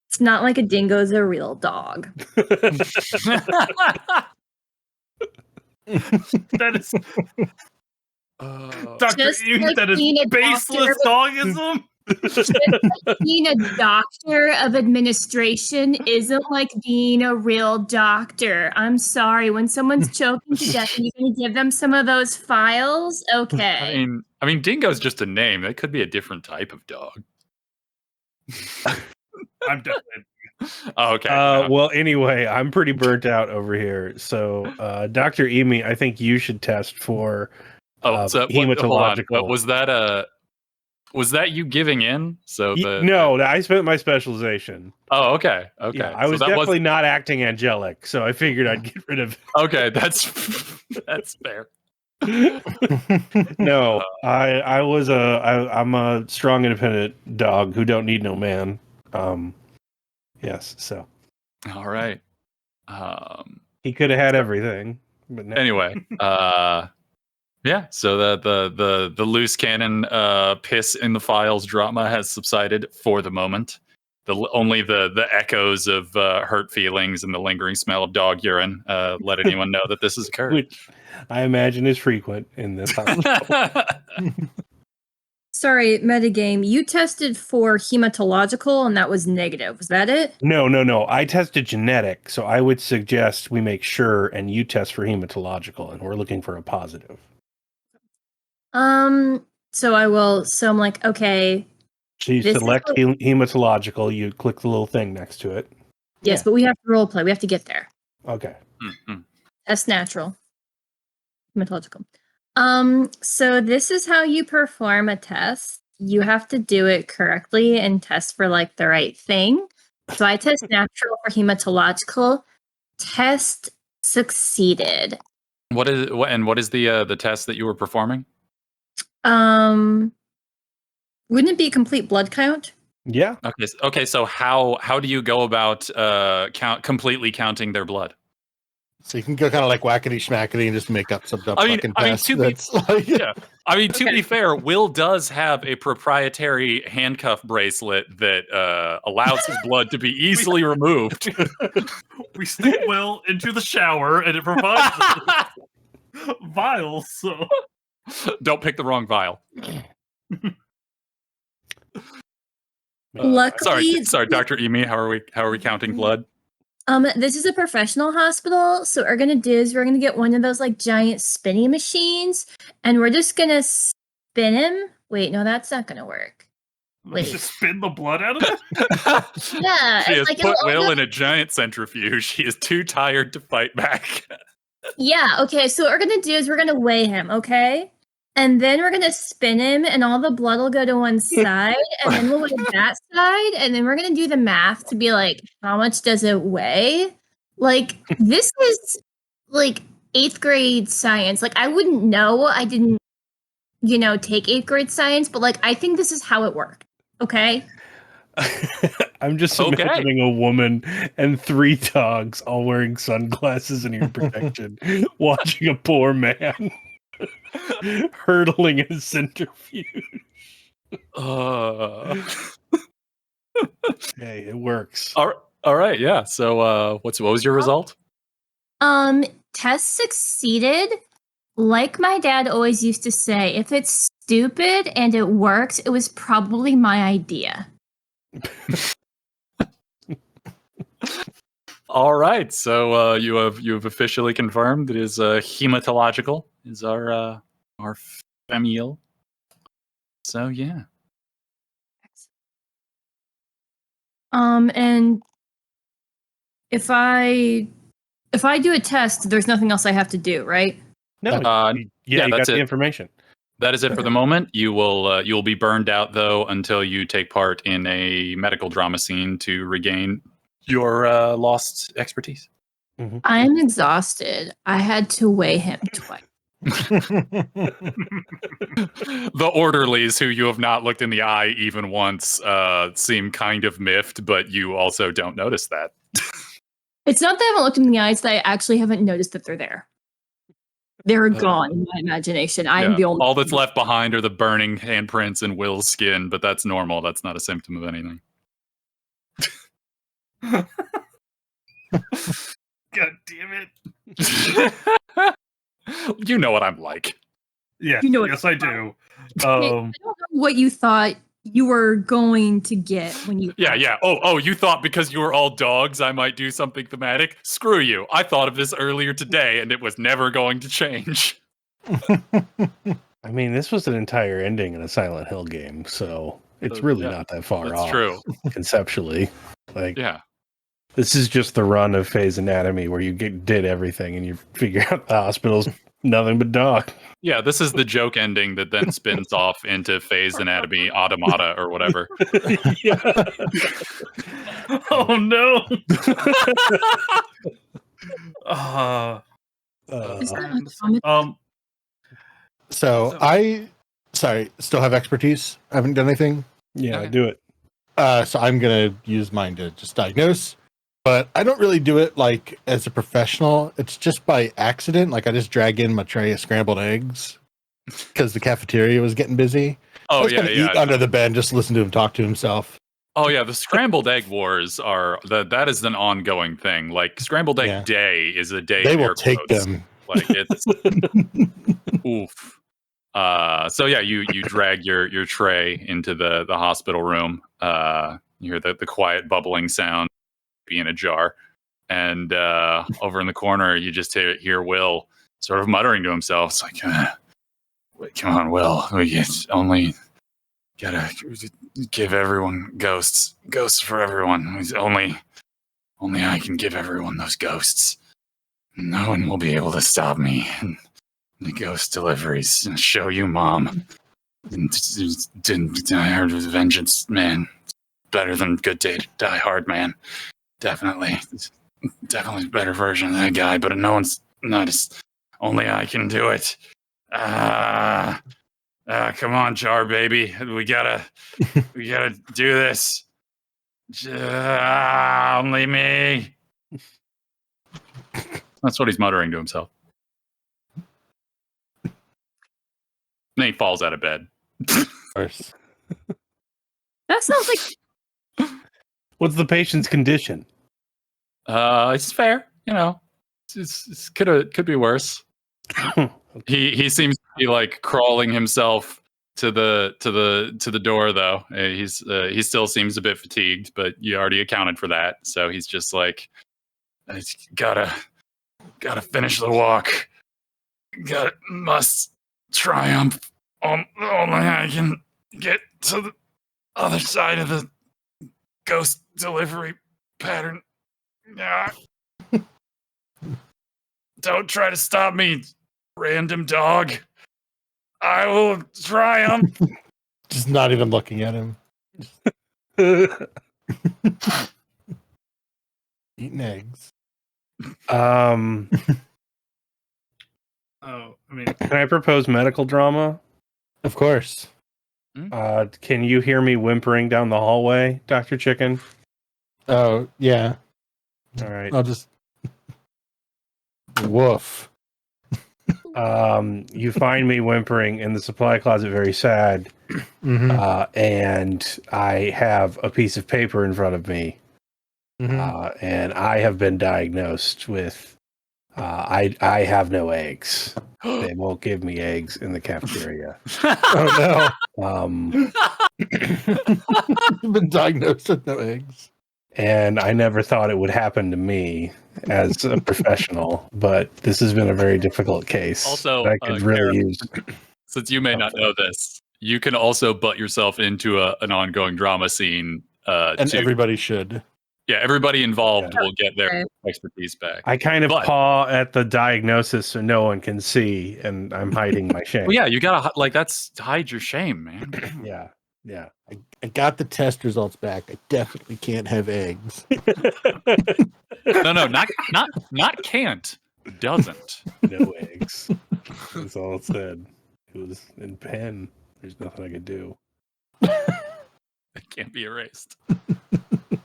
it's not like a dingo's a real dog. That is Dr. Just Eamy, like that is being a baseless dogism. Just like being a doctor of administration isn't like being a real doctor. I'm sorry. When someone's choking to death, you're going to give them some of those files? Okay. I mean, Dingo's just a name. That could be a different type of dog. I'm definitely. Oh, okay. Well, anyway, I'm pretty burnt out over here. So, Dr. Eamy, I think you should test for hematological. Hold on. Was that you giving in? So no, I spent my specialization. Oh, okay. Okay. Yeah, I was definitely not acting angelic, so I figured I'd get rid of it. Okay, that's fair. No, I'm a strong, independent dog who don't need no man. Yes, so. All right. He could have had everything, but no. Anyway, yeah. So the loose cannon piss in the files drama has subsided for the moment. Only the echoes of hurt feelings and the lingering smell of dog urine let anyone know that this has occurred. Which I imagine is frequent in this hospital. Sorry, metagame. You tested for hematological and that was negative. Was that it? No. I tested genetic, so I would suggest we make sure and you test for hematological, and we're looking for a positive. So I will. So I'm like, okay. So you select hematological. You click the little thing next to it. Yes, but we have to role play. We have to get there. Okay. Mm-hmm. That's natural. Hematological. So this is how you perform a test. You have to do it correctly and test for like the right thing. So I test natural for hematological. Test succeeded. What is the test that you were performing? Wouldn't it be a complete blood count? Yeah. Okay. So how do you go about completely counting their blood? So you can go kind of like whackety schmackety and just make up some dumb fucking test. To be fair, Will does have a proprietary handcuff bracelet that allows his blood to be easily removed. We stick Will into the shower and it provides vials. So don't pick the wrong vial. Luckily, sorry, Dr. Eamy, how are we counting blood? This is a professional hospital, so what we're gonna do is we're gonna get one of those like giant spinning machines, and we're just gonna spin him. Wait, no, that's not gonna work. Let's just spin the blood out of him. Yeah, she has put Will in a giant centrifuge. He is too tired to fight back. Yeah. Okay. So what we're gonna do is we're gonna weigh him. Okay. And then we're gonna spin him, and all the blood will go to one side, and then we'll weigh that side, and then we're gonna do the math to be like, how much does it weigh? Like, this is like 8th grade science. Like, I wouldn't know. I didn't, take 8th grade science, but like, I think this is how it worked. Okay. I'm just imagining a woman and 3 dogs all wearing sunglasses and ear protection, watching a poor man hurtling in a centrifuge. Hey, it works. All right, yeah. So, what was your result? Test succeeded. Like my dad always used to say, if it's stupid and it works, it was probably my idea. All right, so you have officially confirmed it is hematological is our FAMMM. So yeah. And if I do a test, there's nothing else I have to do, right? No, yeah, you that's got the it. information. That is it for the moment. You will be burned out though until you take part in a medical drama scene to regain your lost expertise. Mm-hmm. I'm exhausted. I had to weigh him twice. The orderlies, who you have not looked in the eye even once, seem kind of miffed, but you also don't notice that. It's not that I haven't looked in the eyes, that I actually haven't noticed that they're there. They're gone in my imagination. I'm the only. All that's left behind are the burning handprints and Will's skin, but that's normal. That's not a symptom of anything. God damn it. You know what I'm like. Yes, You know yes, I do. I don't know what you thought you were going to get when you. Yeah. Oh, you thought because you were all dogs I might do something thematic? Screw you. I thought of this earlier today and it was never going to change. I mean, this was an entire ending in a Silent Hill game, so it's really not that far off. That's true. Conceptually. Like, Yeah. this is just the run of FAE'S Anatomy where you did everything and you figure out the hospital's nothing but dog. Yeah, this is the joke ending that then spins off into FAE'S Anatomy Automata or whatever. Oh no. So I still have expertise. I haven't done anything. Yeah, Okay. do it. So I'm gonna use mine to just diagnose, but I don't really do it like as a professional. It's just by accident. Like I just drag in my tray of scrambled eggs because the cafeteria was getting busy. I Oh was yeah, gonna yeah. eat under the bed, just listen to him talk to himself. Oh yeah, the scrambled egg wars are that is an ongoing thing. Like scrambled egg day is a day. They in will air take quotes. them. Like it's oof. So yeah, you drag your tray into the hospital room. You hear the quiet bubbling sound in a jar, and over in the corner you just hear Will sort of muttering to himself. It's like, wait, come on, Will, we only gotta give everyone ghosts for everyone. Only I can give everyone those ghosts. No one will be able to stop me. The ghost deliveries show you, Mom. Didn't Die Hard with Vengeance, man. Better than Good Day to Die Hard, man. Definitely a better version of that guy, but no one's noticed. Only I can do it. Come on, Jar baby. We gotta do this. Only me. That's what he's muttering to himself. Then he falls out of bed. Worse. That sounds like. What's the patient's condition? It's fair, you know. It's could be worse. He seems to be like crawling himself to the door though. He still seems a bit fatigued, but you already accounted for that. So he's just like, I gotta finish the walk. Must triumph. Only I can get to the other side of the ghost delivery pattern. Don't try to stop me, random dog. I will triumph. Just not even looking at him. Eating eggs. Oh, I mean, Can I propose medical drama? Of course. Can you hear me whimpering down the hallway, Dr. Chicken? Oh, yeah. All right. I'll just... Woof. You find me whimpering in the supply closet, very sad. Mm-hmm. And I have a piece of paper in front of me. Mm-hmm. And I have been diagnosed with, I have no eggs. They won't give me eggs in the cafeteria. Oh, no. You've been diagnosed with no eggs. And I never thought it would happen to me as a professional, but this has been a very difficult case. Also, I could really use. Since you may not know this, You can also butt yourself into an ongoing drama scene. And everybody should. Yeah, everybody involved Yeah. will get their Okay. expertise back. I kind of But- paw at the diagnosis so no one can see, and I'm hiding my shame. Well, yeah, you gotta that's hide your shame, man. Yeah. I got the test results back. I definitely can't have eggs. No, not can't. Doesn't. No eggs. That's all it said. It was in pen. There's nothing I could do. It can't be erased.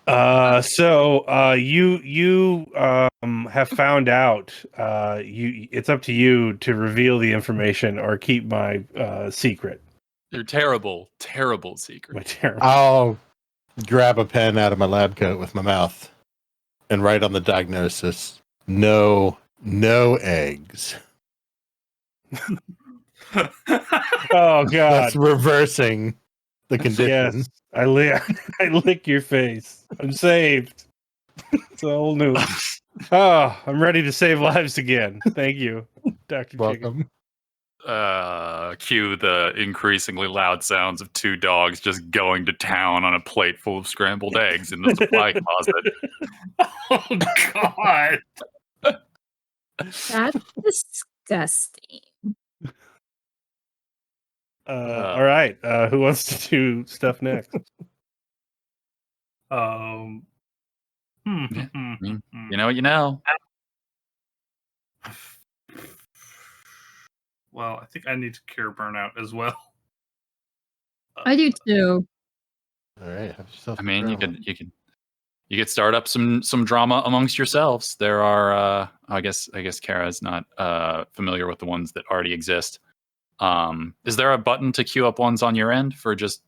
So you have found out. It's up to you to reveal the information or keep my secret. Your terrible, terrible secret. My terrible. I'll grab a pen out of my lab coat with my mouth and write on the diagnosis, no eggs. Oh God! That's reversing the condition. Yes, I lick your face. I'm saved. It's a whole new. Oh, I'm ready to save lives again. Thank you, Dr. Chicken. Welcome. Cue the increasingly loud sounds of two dogs just going to town on a plate full of scrambled eggs in the supply closet. Oh God! That's disgusting. All right. Who wants to do stuff next? You You know. Well, I think I need to cure burnout as well. I do too. All right. Have yourself I a mean, you drama. could start up some drama amongst yourselves. There are, I guess Kara's not familiar with the ones that already exist. Is there a button to queue up ones on your end for just?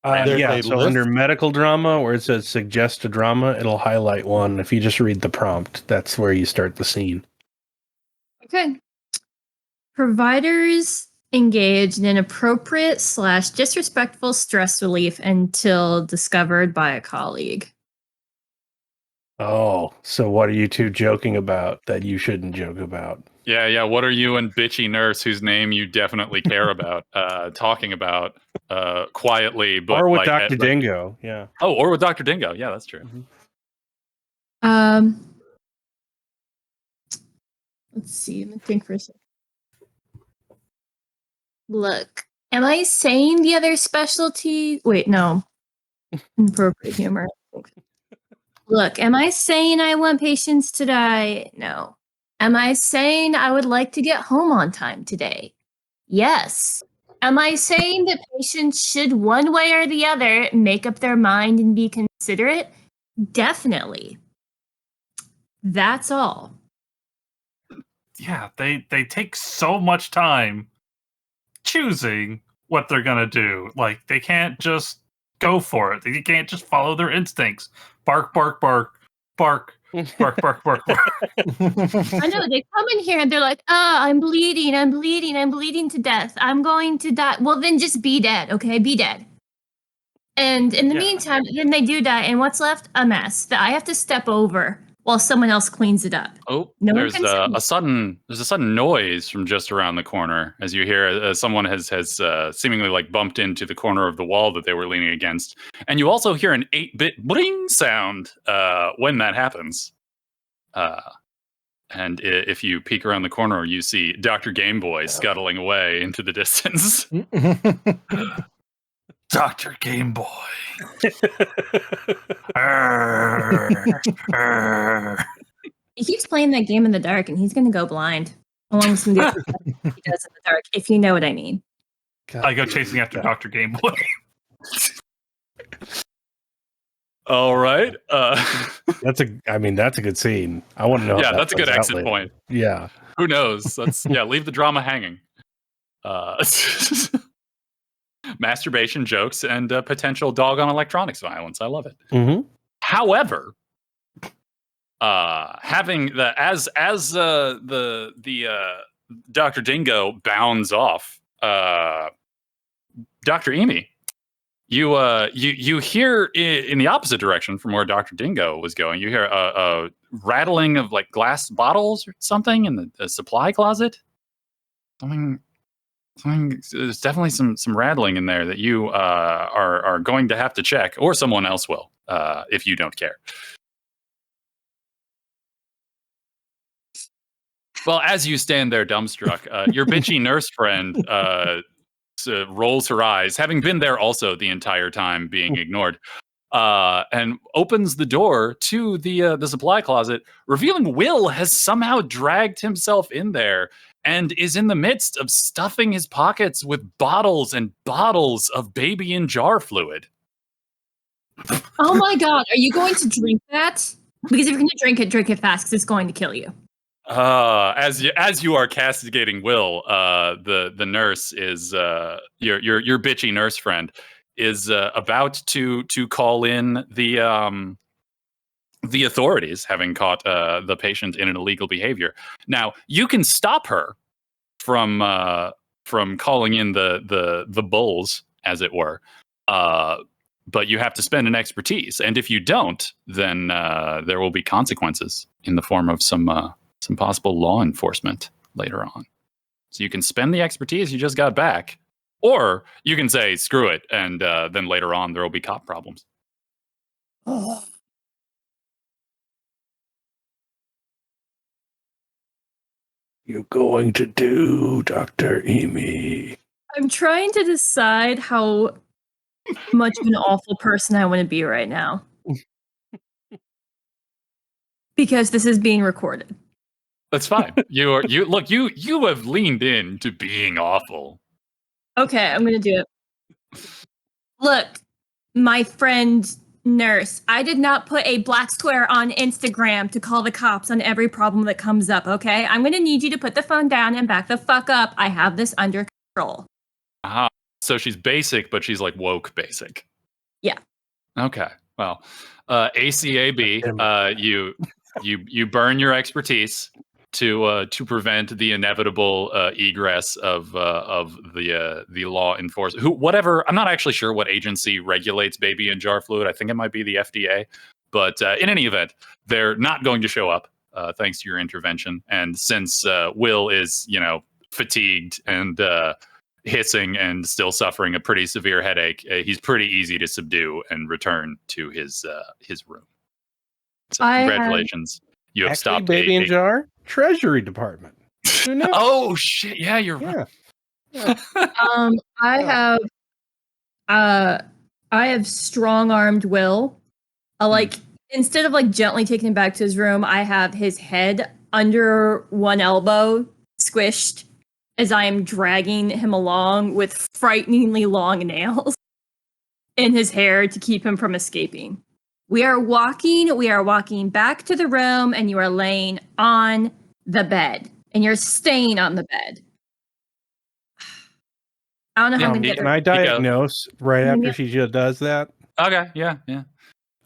There's Yeah. a So list. under medical drama, where it says suggest a drama, it'll highlight one. If you just read the prompt, that's where you start the scene. Okay. Providers engage in inappropriate / disrespectful stress relief until discovered by a colleague. Oh, so what are you two joking about that you shouldn't joke about? Yeah. What are you and bitchy nurse, whose name you definitely care about, talking about quietly, but Or with like, Dr. Dingo? Yeah. Oh, or with Dr. Dingo. Yeah, that's true. Let's see. Let me think for a second. Look, am I saying the other specialty? Wait, no. Inappropriate humor. Look, am I saying I want patients to die? No. Am I saying I would like to get home on time today? Yes. Am I saying that patients should, one way or the other, make up their mind and be considerate? Definitely. That's all. Yeah, they take so much time choosing what they're gonna do. Like, they can't just go for it. They can't just follow their instincts. Bark, bark, bark, bark, bark, bark, bark, bark. I know, they come in here and they're like, I'm bleeding to death. I'm going to die. Well, then just be dead, okay? Be dead. And in the meantime, then they do die, and what's left? A mess that I have to step over while someone else cleans it up. Oh, No one there's can see. a sudden noise from just around the corner as you hear someone has seemingly like bumped into the corner of the wall that they were leaning against, and you also hear an 8-bit bling sound when that happens. And if you peek around the corner, you see Dr. Game Boy scuttling away into the distance. Dr. Game Boy. He keeps playing that game in the dark, and he's going to go blind. Along with some of the other stuff he does in the dark, if you know what I mean. I go chasing after Dr. Game Boy. All right. That's a good scene. I want to know. Yeah, how that's a good plays out exit later. point. Yeah. Who knows? Leave the drama hanging. Masturbation jokes and potential dog on electronics violence. I love it. Mm-hmm. However, having the as the Dr. Dingo bounds off, Dr. Eamy, you hear in the opposite direction from where Dr. Dingo was going. You hear a rattling of like glass bottles or something in the supply closet. Something There's definitely some rattling in there that you are going to have to check, or someone else will, if you don't care. Well, as you stand there dumbstruck, your bitchy nurse friend rolls her eyes, having been there also the entire time being ignored, and opens the door to the supply closet, revealing Will has somehow dragged himself in there and is in the midst of stuffing his pockets with bottles and bottles of baby in jar fluid. Oh my god, are you going to drink that? Because if you're going to drink it fast, because it's going to kill you. As you are castigating Will, the nurse is your bitchy nurse friend is about to call in the authorities, having caught the patient in an illegal behavior. Now you can stop her from calling in the bulls, as it were, but you have to spend an expertise, and if you don't, then there will be consequences in the form of some possible law enforcement later on. So you can spend the expertise you just got back, or you can say, screw it, and then later on there will be cop problems. You going to do, Dr. Eamy? I'm trying to decide how much of an awful person I want to be right now. Because this is being recorded. That's fine. You have leaned into being awful. Okay, I'm going to do it. Look, my friend nurse, I did not put a black square on Instagram to call the cops on every problem that comes up, okay? I'm going to need you to put the phone down and back the fuck up. I have this under control. Aha. So she's basic, but she's like woke basic. Yeah. Okay. Well, ACAB, you burn your expertise to prevent the inevitable egress of the law enforcement. Whatever. I'm not actually sure what agency regulates baby in jar fluid. I think it might be the FDA. But in any event, they're not going to show up thanks to your intervention. And since Will is, fatigued and hissing and still suffering a pretty severe headache, he's pretty easy to subdue and return to his room. So congratulations. You have stopped baby in jar. Treasury Department. Who knows? Oh shit! Yeah, you're right. Yeah. I have strong-armed Will. Instead of gently taking him back to his room, I have his head under one elbow, squished, as I am dragging him along with frighteningly long nails in his hair to keep him from escaping. We are walking back to the room, and you are laying on the bed, and you're staying on the bed. I don't know how I'm going to get Can I diagnose right after she just does that? Okay, yeah.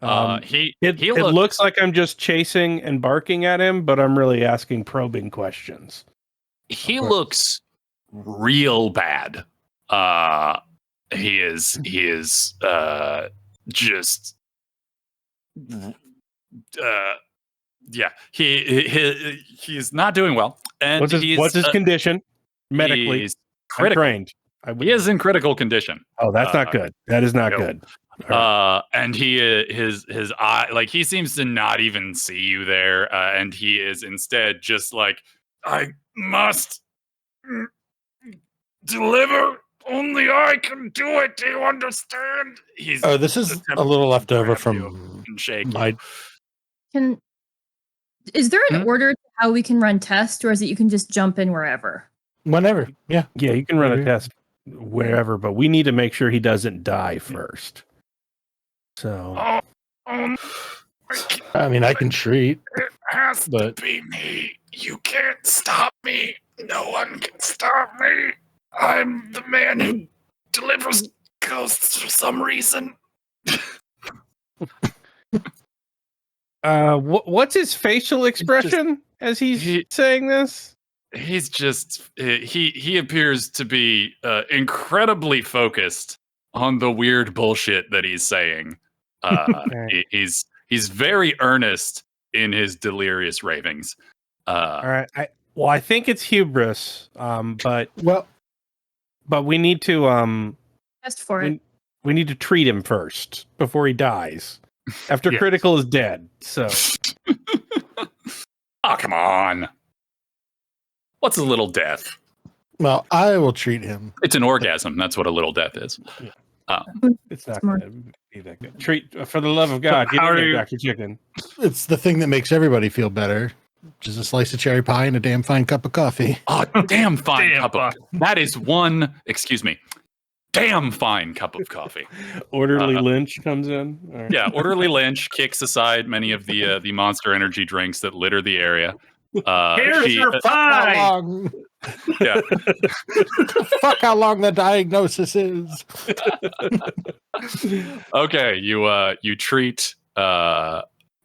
It looks like I'm just chasing and barking at him, but I'm really asking probing questions. He looks real bad. He is just yeah. He's not doing well. And what's his condition medically? He's critical. I'm trained. He is in critical condition. Oh, that's not good. That is not good. And his eye, he seems to not even see you there, and he is instead just like, I must deliver. Only I can do it. Do you understand? This is a little left over from my. Is there an order to how we can run tests, or is it you can just jump in wherever? Whenever, yeah. Yeah, you can run a test wherever, but we need to make sure he doesn't die first. So, I mean, I can treat. It has to be me. You can't stop me. No one can stop me. I'm the man who delivers ghosts for some reason. What's his facial expression as he's saying this? He's just he appears to be incredibly focused on the weird bullshit that he's saying. He's very earnest in his delirious ravings. All right. I think it's hubris. But But we need to Test for it. we need to treat him first before he dies. After Yes. critical is dead. So Oh, come on. What's a little death? Well, I will treat him. It's an orgasm. That's what a little death is. it's not Smart. going to be that good. Treat for the love of God. Get how in are there, you- Dr. Chicken. It's the thing that makes everybody feel better. Just a slice of cherry pie and a damn fine cup of coffee. Oh, damn fine Damn cup of. That is one. Excuse me. Damn fine cup of coffee. Orderly Lynch comes in. All right. Yeah, orderly Lynch kicks aside many of the Monster Energy drinks that litter the area. Here's your How pie. long? Yeah. Fuck how long the diagnosis is. Okay, you treat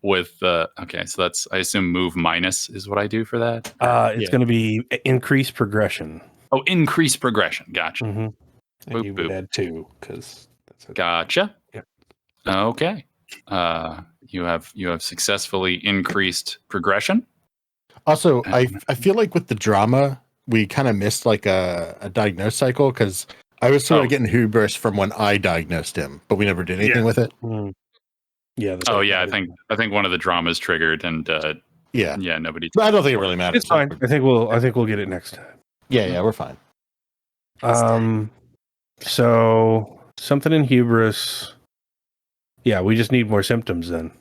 with okay, so that's I assume move minus is what I do for that. It's Yeah. going to be increased progression. Oh, increase progression. Gotcha. Mm-hmm. And Boop, you would boop. add 2 because that's a Gotcha. Yep. Okay. You have successfully increased progression. Also, I feel like with the drama, we kind of missed like a diagnose cycle because I was sort Oh. of getting hubris from when I diagnosed him, but we never did anything Yeah. with it. Mm. Yeah. that's Oh what yeah, that is. I think one of the dramas triggered, and Yeah, yeah, nobody. but I don't think it really matters. It's fine. I think we'll get it next time. Yeah, we're fine. So something in hubris. Yeah, we just need more symptoms then.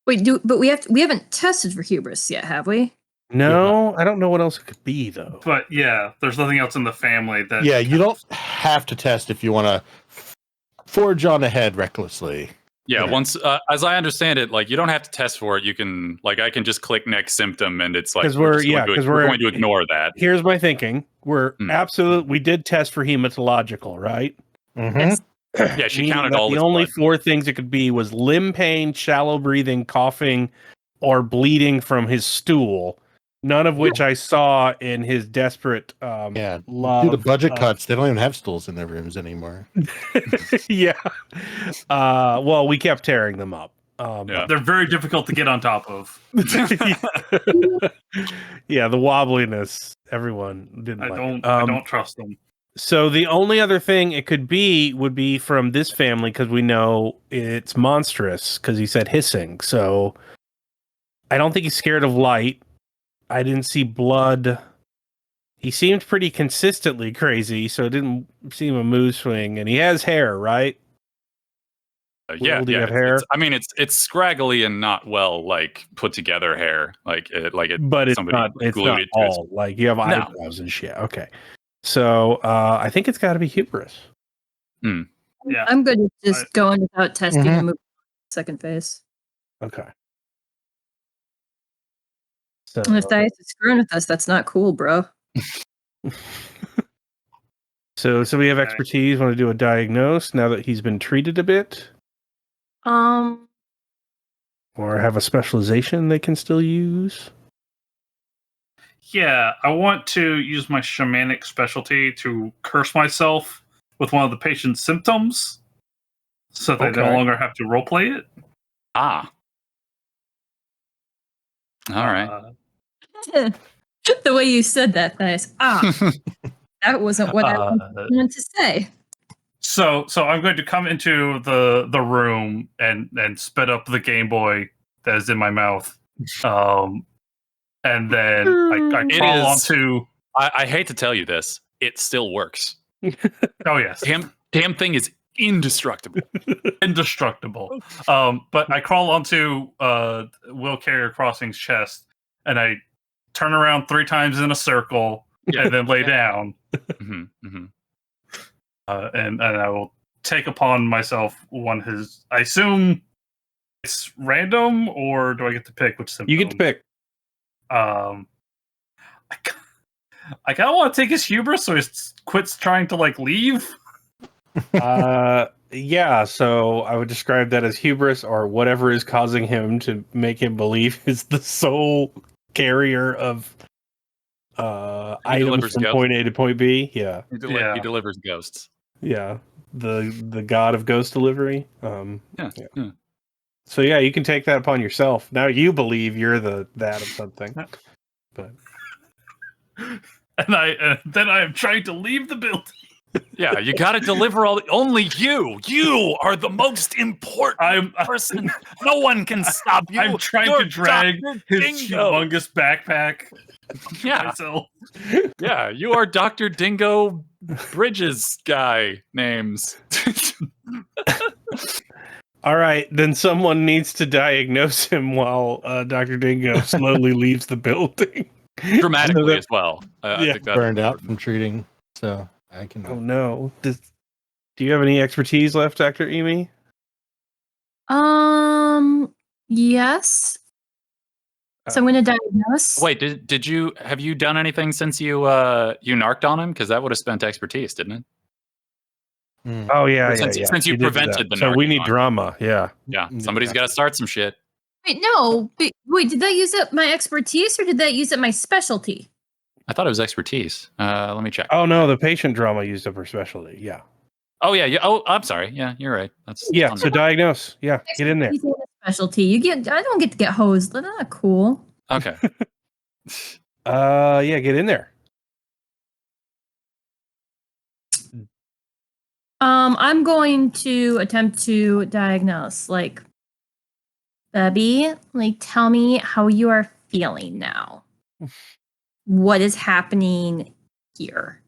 Wait, but we haven't tested for hubris yet, have we? No, I don't know what else it could be though. But yeah, there's nothing else in the family that. Yeah, you don't have to test if you want to forge on ahead recklessly. Yeah, Yeah. once as I understand it, like you don't have to test for it. You can like I can just click next symptom, and it's like 'Cause we're going to ignore that. Here's my thinking. We're Hmm. we did test for hematological, right? Mm-hmm. Yes. Yeah, she Meaning counted that all the its only blood. 4 things it could be was limb pain, shallow breathing, coughing, or bleeding from his stool. None of which I saw in his desperate Yeah, love. due to budget of- cuts, they don't even have stools in their rooms anymore. yeah. Well, we kept tearing them up. Yeah. They're very difficult to get on top of. Yeah, the wobbliness. Everyone didn't I like don't. it. I don't trust them. So the only other thing it could be would be from this family because we know it's monstrous because he said hissing. So I don't think he's scared of light. I didn't see blood. He seemed pretty consistently crazy, so it didn't seem a mood swing. And he has hair, right? Yeah, do you yeah. have hair? I mean, it's scraggly and not well like put together hair. Like it, But it's somebody not. It's glued not it to his- all like you have No. eyebrows and shit. Okay, so I think it's got to be hubris. Yeah. I'm good with just going without testing Mhm. and moving to second phase. Okay. So And if Dice is screwing with us, that's not cool, bro. so we have Okay. expertise. Want to do a diagnose now that he's been treated a bit, or have a specialization they can still use. Yeah, I want to use my shamanic specialty to curse myself with one of the patient's symptoms, so that I no Okay. longer have to roleplay it. Ah. All right. The way you said that, Dice. That wasn't what I wanted to say. So I'm going to come into the room and spit up the Game Boy that is in my mouth, and then I It crawl is- onto. I hate to tell you this, it still works. Oh yes, Damn thing is indestructible. indestructible. But I crawl onto Will Carrier Crossing's chest, and I turn around 3 times in a circle, and then lay down. Mhm, mhm. And I will take upon myself one his. I assume it's random, or do I get to pick which symptom? You get to pick. I kind of want to take his hubris, so he quits trying to like leave. Yeah, so I would describe that as hubris or whatever is causing him to make him believe is the sole carrier of items delivers from ghosts. point A to point B. Yeah. He Yeah. delivers ghosts. Yeah. The god of ghost delivery. Yeah. So yeah, you can take that upon yourself. Now you believe you're that of something. But and then I am trying to leave the building. Yeah, you got to deliver only you. You are the most important person. No one can stop you. I'm trying You're to drag Dr. his Dingo. humongous backpack. Yeah. Myself. Yeah, you are Dr. Dingo Bridges guy names. All right, then someone needs to diagnose him while Dr. Dingo slowly leaves the building. Dramatically as well. I think that's burned out from treating, so I can. Oh no! Do you have any expertise left, Dr. Eamy? Yes. So I'm going to diagnose. Wait, have you done anything since you narked on him? Because that would have spent expertise, didn't it? Oh yeah, Since you prevented the so we narking need on. drama. Yeah. Somebody's got to start some shit. Wait, no. Wait, did that use up my expertise or did that use up my specialty? I thought it was expertise. Let me check. Oh no, the patient drama used up her specialty. Yeah. Oh yeah. Oh, I'm sorry. Yeah, you're right. That's Yeah. So diagnose. Yeah, get in there. Expertise and specialty. I don't get to get hosed. That's not cool. Okay. Yeah, get in there. I'm going to attempt to diagnose. Like, Bubby, tell me how you are feeling now. What is happening here?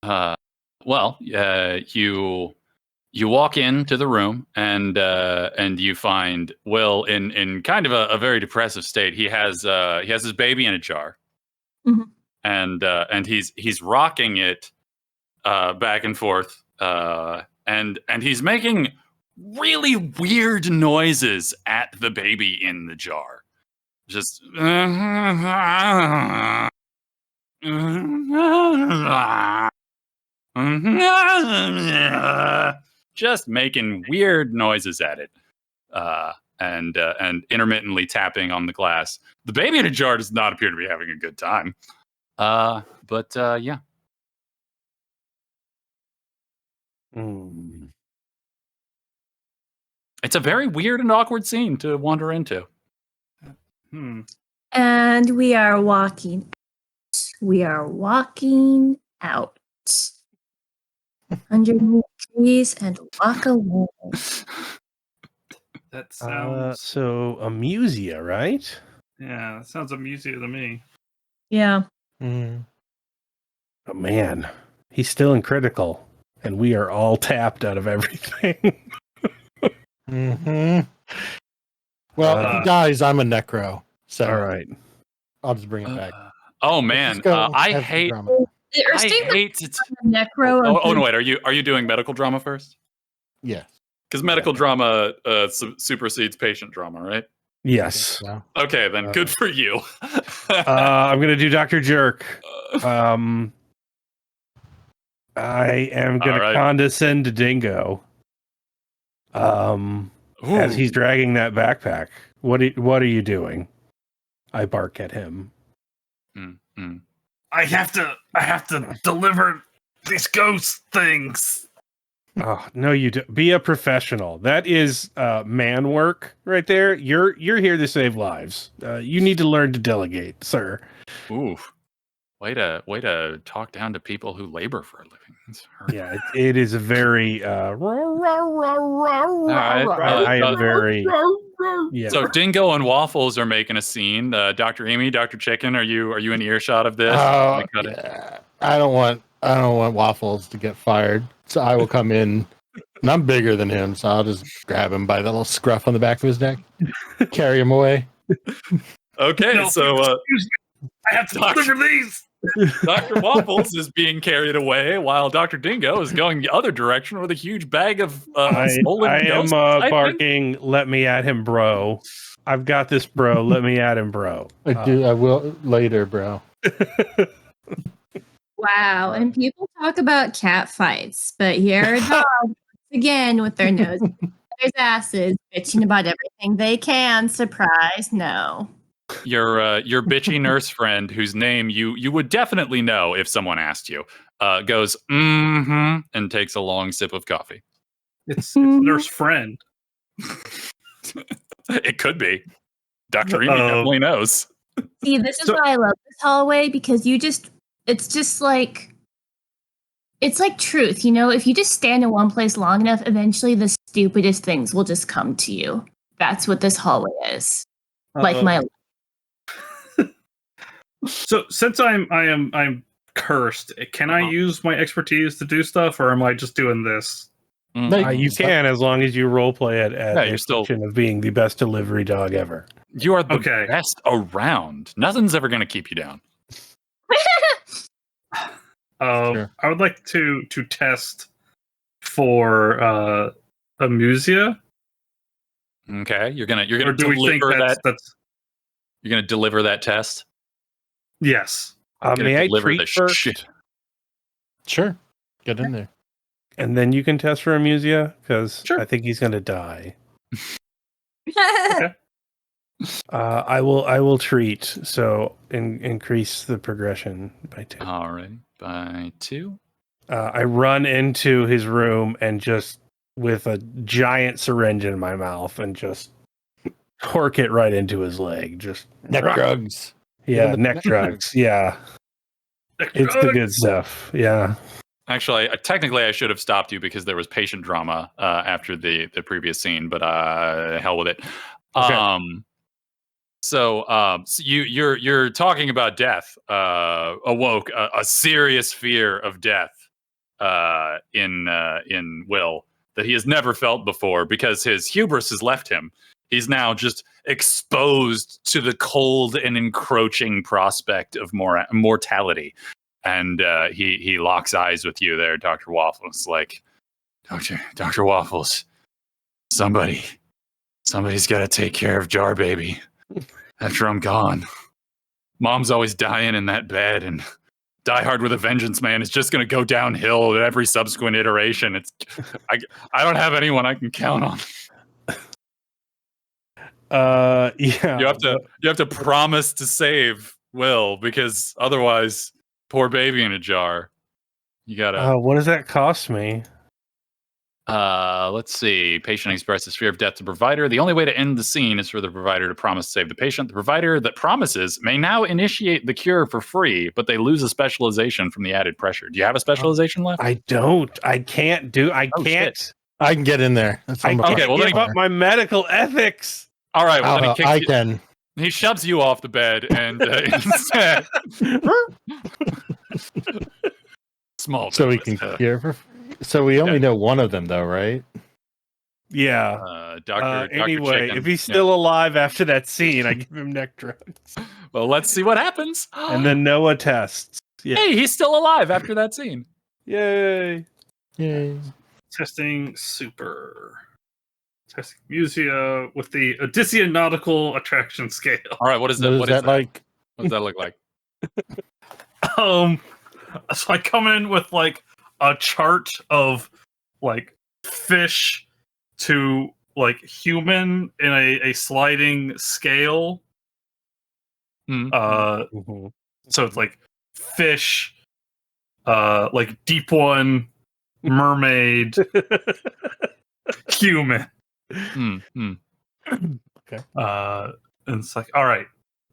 Well, you walk into the room and you find Will in kind of a very depressive state. He has his baby in a jar, and he's rocking it back and forth, and he's making really weird noises at the baby in the jar, just just making weird noises at it, and intermittently tapping on the glass. The baby in a jar does not appear to be having a good time. But yeah. It's a very weird and awkward scene to wander into. And we are walking. We are walking out. Underneath trees and walk away. That sounds. So amusia, right? Yeah, that sounds amusia to me. Yeah. Oh man, he's still in critical, and we are all tapped out of everything. Well, guys, I'm a necro, so all right, I'll just bring it back. Oh man, I hate. Necro. Oh no, wait. Are you doing medical drama first? Yes. Because medical drama supersedes patient drama, right? Yes. Okay, then good for you. I'm gonna do Dr. Jerk. I am gonna condescend to Dingo. As he's dragging that backpack. What are you doing? I bark at him. I have to deliver these ghost things. Oh no, you do. Be a professional. That is man work right there. You're here to save lives. You need to learn to delegate, sir. Ooh, way to talk down to people who labor for a living. Yeah, it is a very. I am very. Yeah. So Dingo and Waffles are making a scene. Dr. Eamy, Dr. Chicken, are you in earshot of this? I don't want Waffles to get fired, so I will come in. And I'm bigger than him, so I'll just grab him by the little scruff on the back of his neck, carry him away. Okay, no, so I have to deliver these. Dr. Waffles is being carried away while Dr. Dingo is going the other direction with a huge bag of stolen I am ghosts, barking, let me at him, bro. I've got this, bro. Let me at him, bro. I will later, bro. Wow. And people talk about cat fights, but here are dogs again with their noses in their asses, bitching about everything they can. Surprise, no. Your bitchy nurse friend, whose name you would definitely know if someone asked you, goes and takes a long sip of coffee. It's nurse friend. It could be. Dr. Eamy definitely knows. See, this is So- why I love this hallway, because it's like truth, you know? If you just stand in one place long enough, eventually the stupidest things will just come to you. That's what this hallway is. Like my So since I'm cursed, can I use my expertise to do stuff, or am I just doing this? You can, as long as you roleplay at Yeah, you're a still- function of being the best delivery dog ever. You are the Okay. best around. Nothing's ever going to keep you down. Sure. I would like to test for amusia. Okay, you're gonna Or do we think deliver that. that's You're gonna deliver that test. yes? You're gonna May I deliver treat the first? shit. Sure. Get in there. And then you can test for amusia, because Sure. I think he's going to die. Okay. I will treat, so increase the progression by 2. All right, by 2. I run into his room and just with a giant syringe in my mouth and just torque it right into his leg. Just Neck drugs. yeah, the neck neck drugs. Yeah, it's the good stuff. Yeah. Actually, technically, I should have stopped you because there was patient drama after the previous scene, but hell with it. Okay. So you're talking about death. Awoke a serious fear of death in Will that he has never felt before because his hubris has left him. He's now just exposed to the cold and encroaching prospect of mortality. And he locks eyes with you there, Dr. Waffles. Like, Dr. Waffles, somebody's got to take care of Jar Baby after I'm gone. Mom's always dying in that bed, and Die Hard with a Vengeance, man, is just going to go downhill at every subsequent iteration. I don't have anyone I can count on. Yeah. You have to promise to save Will, because otherwise, poor baby in a jar. You gotta. What does that cost me? Let's see. Patient expresses fear of death to provider. The only way to end the scene is for the provider to promise to save the patient. The provider that promises may now initiate the cure for free, but they lose a specialization from the added pressure. Do you have a specialization left? I don't. I can't do. I Oh, can't. shit. I can get in there. That's I I'm can't Okay, well, then give he- up my medical ethics. All right. Well, then he kicks I you- can. He shoves you off the bed and instead. Small. So we bit, can but, cure for. So we only okay. know one of them, though, right? Yeah. Dr. Anyway, Chicken. if he's Yeah. still alive after that scene, I give him neck drugs. Well, let's see what happens. And then Noah tests. Yeah. Hey, he's still alive after that scene. Yay. Yay. Testing super. Testing Musia with the Odyssean Nautical Attraction Scale. All right, what is that? What is that like? What does that look like? So I come in with like a chart of like fish to like human in a sliding scale. Mhm. Mhm. So it's like fish, like deep one, mermaid, human. Mm. And it's like, all right,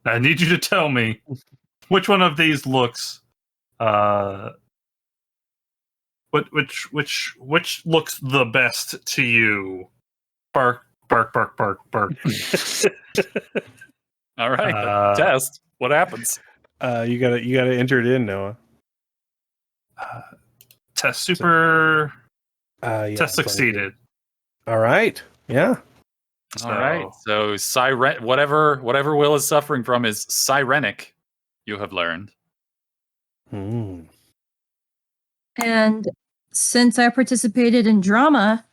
I need you to tell me which one of these looks, which looks the best to you? Bark, bark, bark, bark, bark. All right, test. What happens? You gotta enter it in, Noah. Test super. Yeah, Test succeeded. All right. Yeah. All right. So siren, whatever Will is suffering from is sirenic. You have learned. Hmm. And since I participated in drama,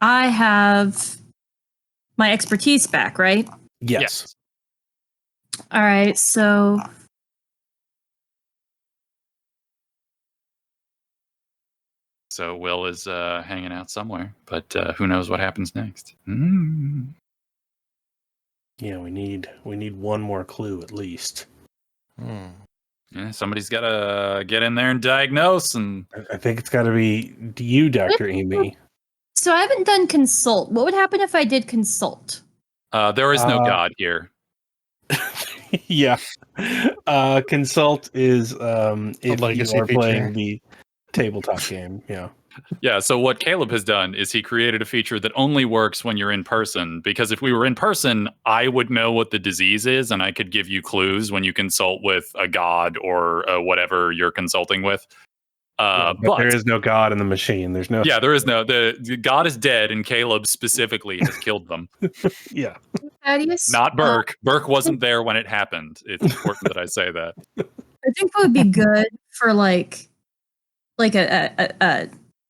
I have my expertise back, right? Yes. All right, so So Will is hanging out somewhere, but who knows what happens next? Mm. Yeah, we need one more clue at least. Hmm. Yeah, somebody's got to get in there and diagnose. And I think it's got to be you, Dr. Eamy. so I haven't done consult. What would happen if I did consult? there is no Uh, God here. Yeah. Consult is if legacy you are feature. playing the tabletop game. Yeah. Yeah, so what Caleb has done is he created a feature that only works when you're in person. Because if we were in person, I would know what the disease is, and I could give you clues when you consult with a god or whatever you're consulting with. But there is no god in the machine. There's no. Yeah, there is no. The god is dead, and Caleb specifically has killed them. Yeah. Thaddeus, Not Birk. Birk wasn't there when it happened. It's important that I say that. I think what would be good for like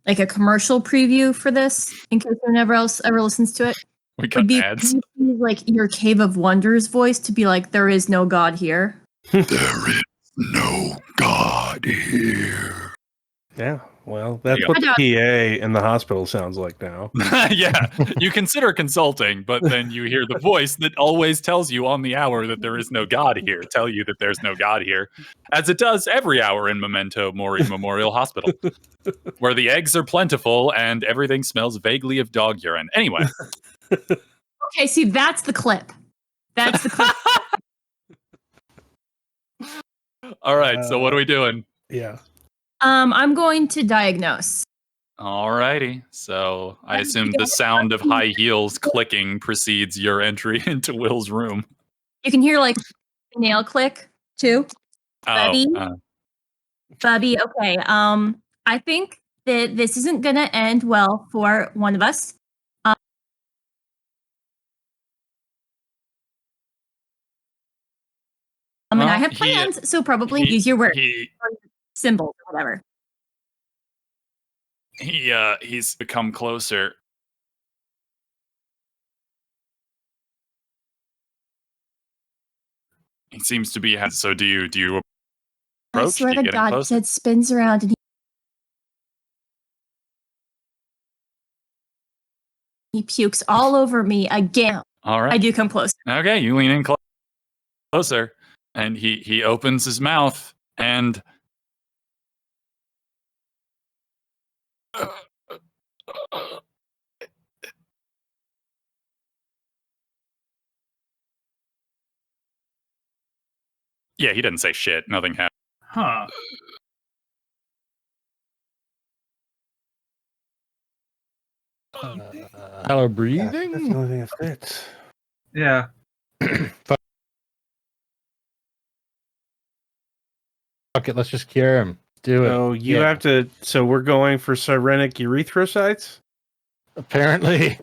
a commercial preview for this, in case no one else ever listens to it, We would got be ads. like your Cave of Wonders voice to be like, "There is no God here." There is no god here. Yeah. Well, that's Yeah. what the PA in the hospital sounds like now. Yeah, you consider consulting, but then you hear the voice that always tells you on the hour that there is no God here, tell you that there's no God here, as it does every hour in Memento Mori Memorial Hospital, where the eggs are plentiful and everything smells vaguely of dog urine. Anyway. Okay, see, that's the clip. That's the clip. All right, so what are we doing? Yeah. I'm going to diagnose. Alrighty, so I assume the sound of high heels clicking precedes your entry into Will's room. You can hear like a nail click too. Buddy. Bubby, okay. I think that this isn't gonna end well for one of us. And I have plans, so probably use your words, symbols, or whatever. He's become closer. He seems to be. So do you approach? I swear to God, his head spins around and he pukes all over me again. All right, I do come close. Okay, you lean in closer, and he opens his mouth and. Yeah, he didn't say shit. Nothing happened. Huh. Hello, breathing. That's the only thing that fits. Yeah. Fuck it, let's just cure him. Do it. So you have to. So we're going for sirenic erythrocytes. Apparently.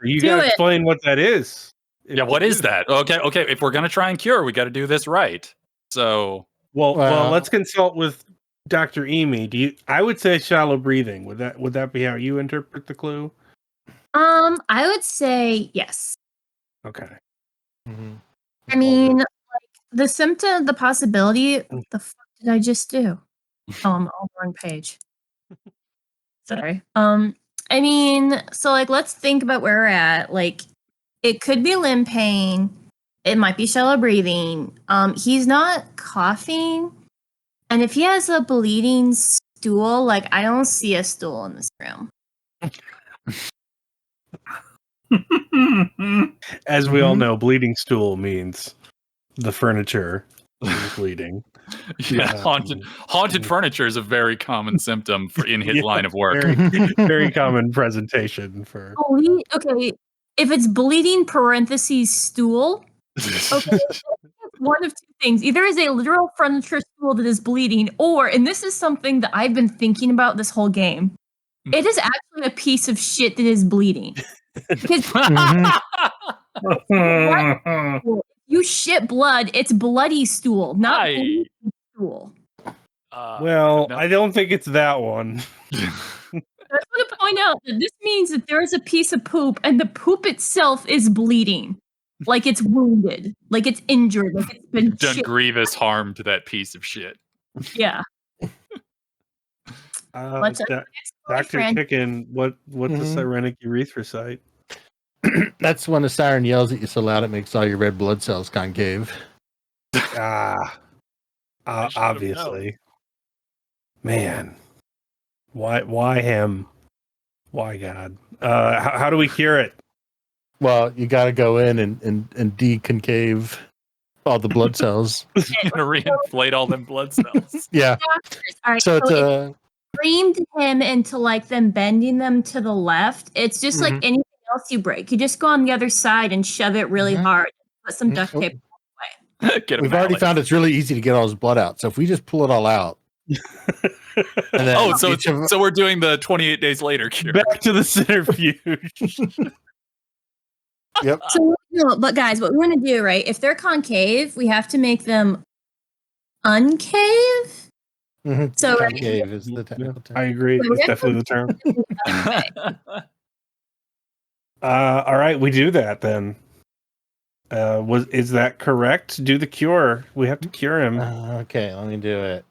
You gotta explain what that is. Yeah, what is that? Okay. If we're gonna try and cure, we got to do this right. So, well, let's consult with Dr. Eamy. I would say shallow breathing. Would that be how you interpret the clue? I would say yes. Okay. Mm-hmm. I mean, like the symptom, the possibility. What the fuck did I just do? Oh, I'm on the wrong page. Sorry. I mean, so like, let's think about where we're at. Like, it could be limb pain. It might be shallow breathing. He's not coughing, and if he has a bleeding stool, like I don't see a stool in this room. As we all know, bleeding stool means the furniture is bleeding. Yeah, haunted furniture is a very common symptom in his line of work. Very common presentation for. Okay, if it's bleeding parentheses stool, okay, one of two things: either is a literal furniture stool that is bleeding, or, and this is something that I've been thinking about this whole game, it is actually a piece of shit that is bleeding. Because you shit blood, it's bloody stool, not bleeding stool. I don't think it's that one. I just want to point out that this means that there is a piece of poop, and the poop itself is bleeding, like it's wounded, like it's injured, like it's been done grievous harm to that piece of shit. Yeah. Dr. Chicken, what's the sirenic erythrocyte? That's when a siren yells at you so loud it makes all your red blood cells concave. Obviously. Man. Why him? Why God? How do we cure it? Well, you got to go in and deconcave All the blood cells. You're gonna reinflate all them blood cells. Yeah. All right, So it's it screamed him into like them bending them to the left. It's just like Mhm. anything else you break. You just go on the other side and shove it really Mhm. hard. Put some duct tape. Get a We've already mallet. found it's really easy to get all his blood out. So if we just pull it all out, and then Oh, so each of- so we're doing the 28 days later cure. Back to the centrifuge. Yep. So, no, but guys, what we want to do, right? If they're concave, we have to make them uncave. Mhm. So, right, Concave is the technical term. I agree. So It's we're definitely the term. All right, we do that then. Is that correct? Do the cure. We have to cure him. Okay, let me do it.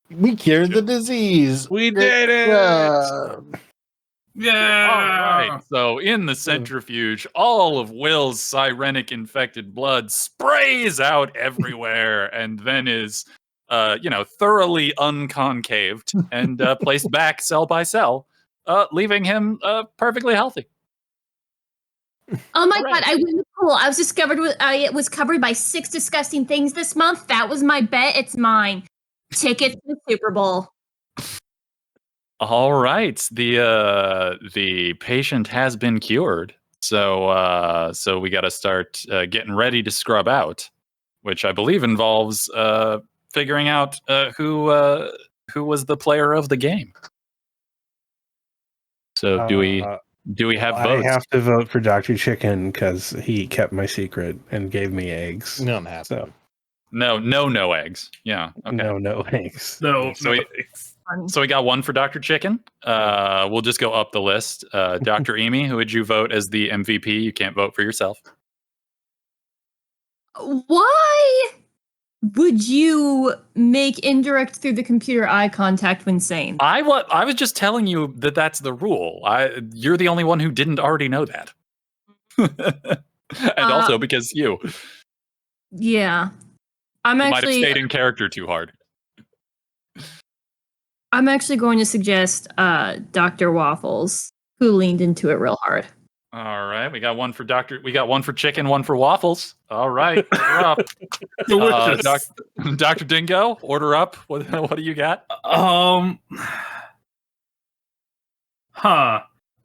We cured the disease. We Great did it! job. Yeah. All right. So in the centrifuge, all of Will's sirenic infected blood sprays out everywhere and then is thoroughly unconcaved and placed back cell by cell, leaving him perfectly healthy. Oh my Correct. god, I win the pool. I was discovered with it was covered by 6 disgusting things this month. That was my bet. It's mine. Tickets to the Super Bowl. All right. The patient has been cured. So we got to start getting ready to scrub out, which I believe involves figuring out who was the player of the game. So do we have I votes? have to vote for Dr. Chicken because he kept my secret and gave me eggs. No, I'm happy. So No eggs. Yeah. Okay. no eggs. No. So So we got one for Dr. Chicken. We'll just go up the list. Dr. Eamy, who would you vote as the MVP? You can't vote for yourself. Why would you make indirect through the computer eye contact when saying? I was just telling you that that's the rule. You're the only one who didn't already know that. And also because you Yeah. might have stayed in character too hard. I'm actually going to suggest Dr. Waffles, who leaned into it real hard. All right, we got one for Chicken, one for Waffles. All right, order up. Delicious. Dr. Dingo, order up. What do you got?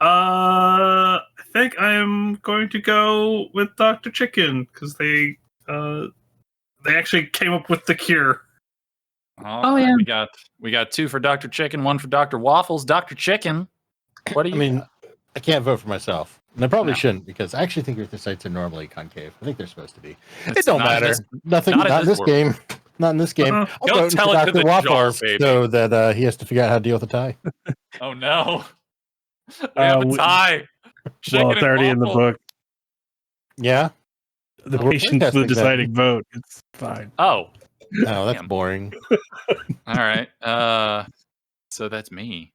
I think I'm going to go with Dr. Chicken because they actually came up with the cure. All right, yeah. We got two for Dr. Chicken, one for Dr. Waffles. Dr. Chicken, what do you? I mean, I can't vote for myself. And I probably shouldn't because I actually think erythrocytes are normally concave. I think they're supposed to be. It don't matter. Nothing. Not in this game. Not in this game. I'm Don't voting tell for it to Dr. the Waffles jar, baby. so that he has to figure out how to deal with the tie. Oh no, we have a tie. Chicken Well, it's and already in the Waffles. book. Yeah. The we're patient's the playtesting deciding vote. It's fine. Oh, No, that's Damn. boring. all right. So that's me.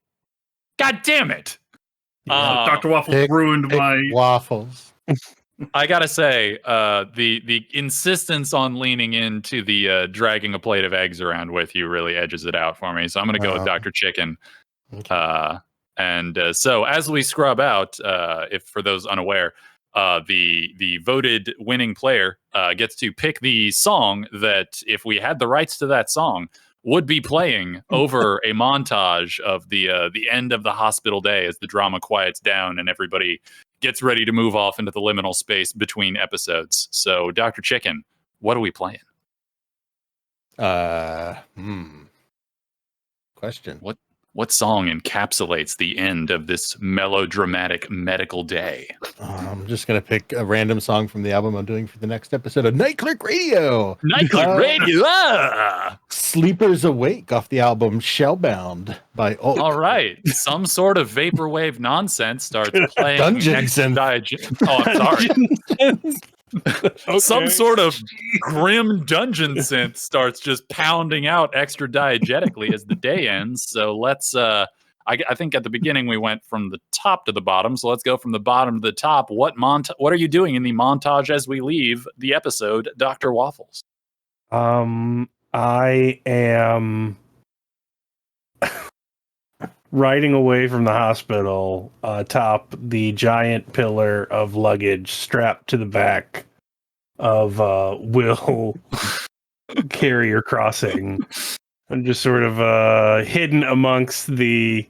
God damn it. Dr. Waffles pick- ruined Pick my. Waffles. I gotta say, the insistence on leaning into the dragging a plate of eggs around with you really edges it out for me. So I'm gonna go with Dr. Chicken. Okay. So as we scrub out, if for those unaware, the voted winning player gets to pick the song that, if we had the rights to that song, would be playing over a montage of the end of the hospital day as the drama quiets down and everybody gets ready to move off into the liminal space between episodes. So, Dr. Chicken, what are we playing? Question. What song encapsulates the end of this melodramatic medical day? I'm just going to pick a random song from the album I'm doing for the next episode of Night Clerk Radio. Night Clerk Radio! Ah! Sleepers Awake off the album Shellbound by Ulk. All right. Some sort of vaporwave nonsense starts playing. Dungeon next synth. Oh, I'm sorry. Okay. Some sort of grim dungeon synth starts just pounding out extra diegetically as the day ends. So let's I think at the beginning we went from the top to the bottom, so let's go from the bottom to the top. What are you doing in the montage as we leave the episode, Dr. Waffles? I am riding away from the hospital atop the giant pillar of luggage strapped to the back of Will Carrier Crossing, and just sort of hidden amongst the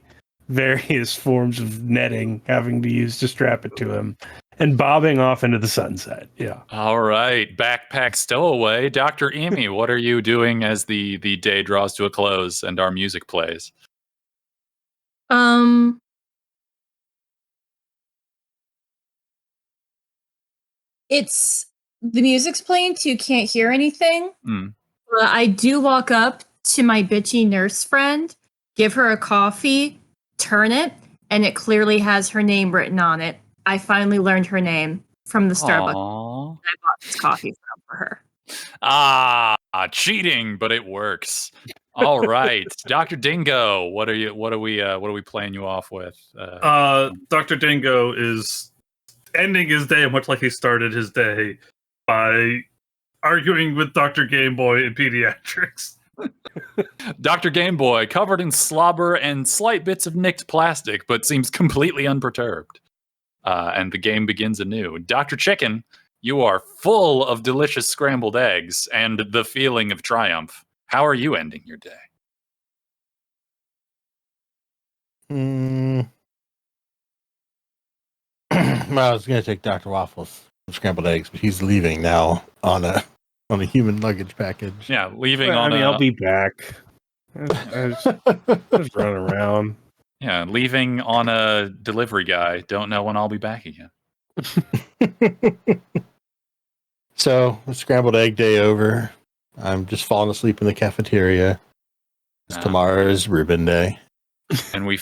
various forms of netting having to use to strap it to him, and bobbing off into the sunset. Yeah. All right, backpack stowaway, Dr. Eamy, what are you doing as the day draws to a close and our music plays? It's the music's playing, so you can't hear anything. I do walk up to my bitchy nurse friend, give her a coffee, turn it, and it clearly has her name written on it. I finally learned her name from the Starbucks Aww. I bought this coffee from for her. Ah, cheating, but it works. All right, Dr. Dingo, what are we playing you off with? Dr. Dingo is ending his day much like he started his day by arguing with Dr. Game Boy in pediatrics. Dr. Game Boy, covered in slobber and slight bits of nicked plastic, but seems completely unperturbed. And the game begins anew. Dr. Chicken, you are full of delicious scrambled eggs and the feeling of triumph. How are you ending your day? Well, I was going to take Dr. Waffles scrambled eggs, but he's leaving now on a human luggage package. Yeah, leaving Well, on I'll be back. I just run around. Yeah, leaving on a delivery guy. Don't know when I'll be back again. So, the scrambled egg day over. I'm just falling asleep in the cafeteria. Tomorrow's ribbon day. And we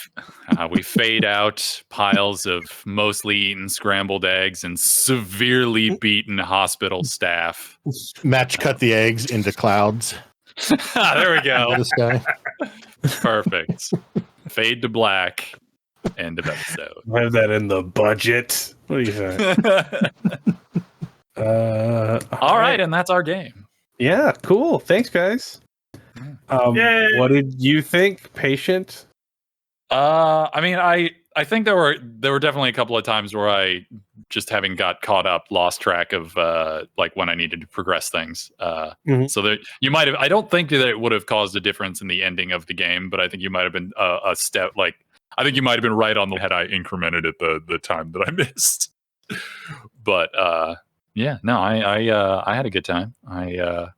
fade out piles of mostly eaten scrambled eggs and severely beaten hospital staff. Match cut the eggs into clouds. There we go. The sky. Perfect. Fade to black. End of episode. I have that in the budget. What do you think? All right, and that's our game. Yeah, cool. Thanks, guys. Yay. What did you think, Patient? I mean, I think there were definitely a couple of times where I, just having got caught up, lost track of like when I needed to progress things. So that you might have. I don't think that it would have caused a difference in the ending of the game, but I think you might have been a step. Like, I think you might have been right on the head. I incremented it the time that I missed. But yeah, no, I had a good time. I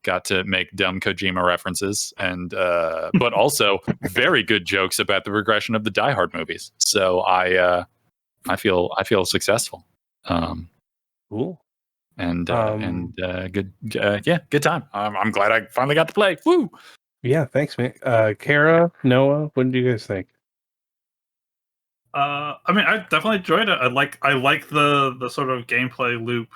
got to make dumb Kojima references and but also very good jokes about the progression of the Die Hard movies. So I feel successful. Cool. And good good time. I'm glad I finally got to play. Woo! Yeah, thanks, man. Kara, Noah, what did you guys think? I mean, I definitely enjoyed it. I like the sort of gameplay loop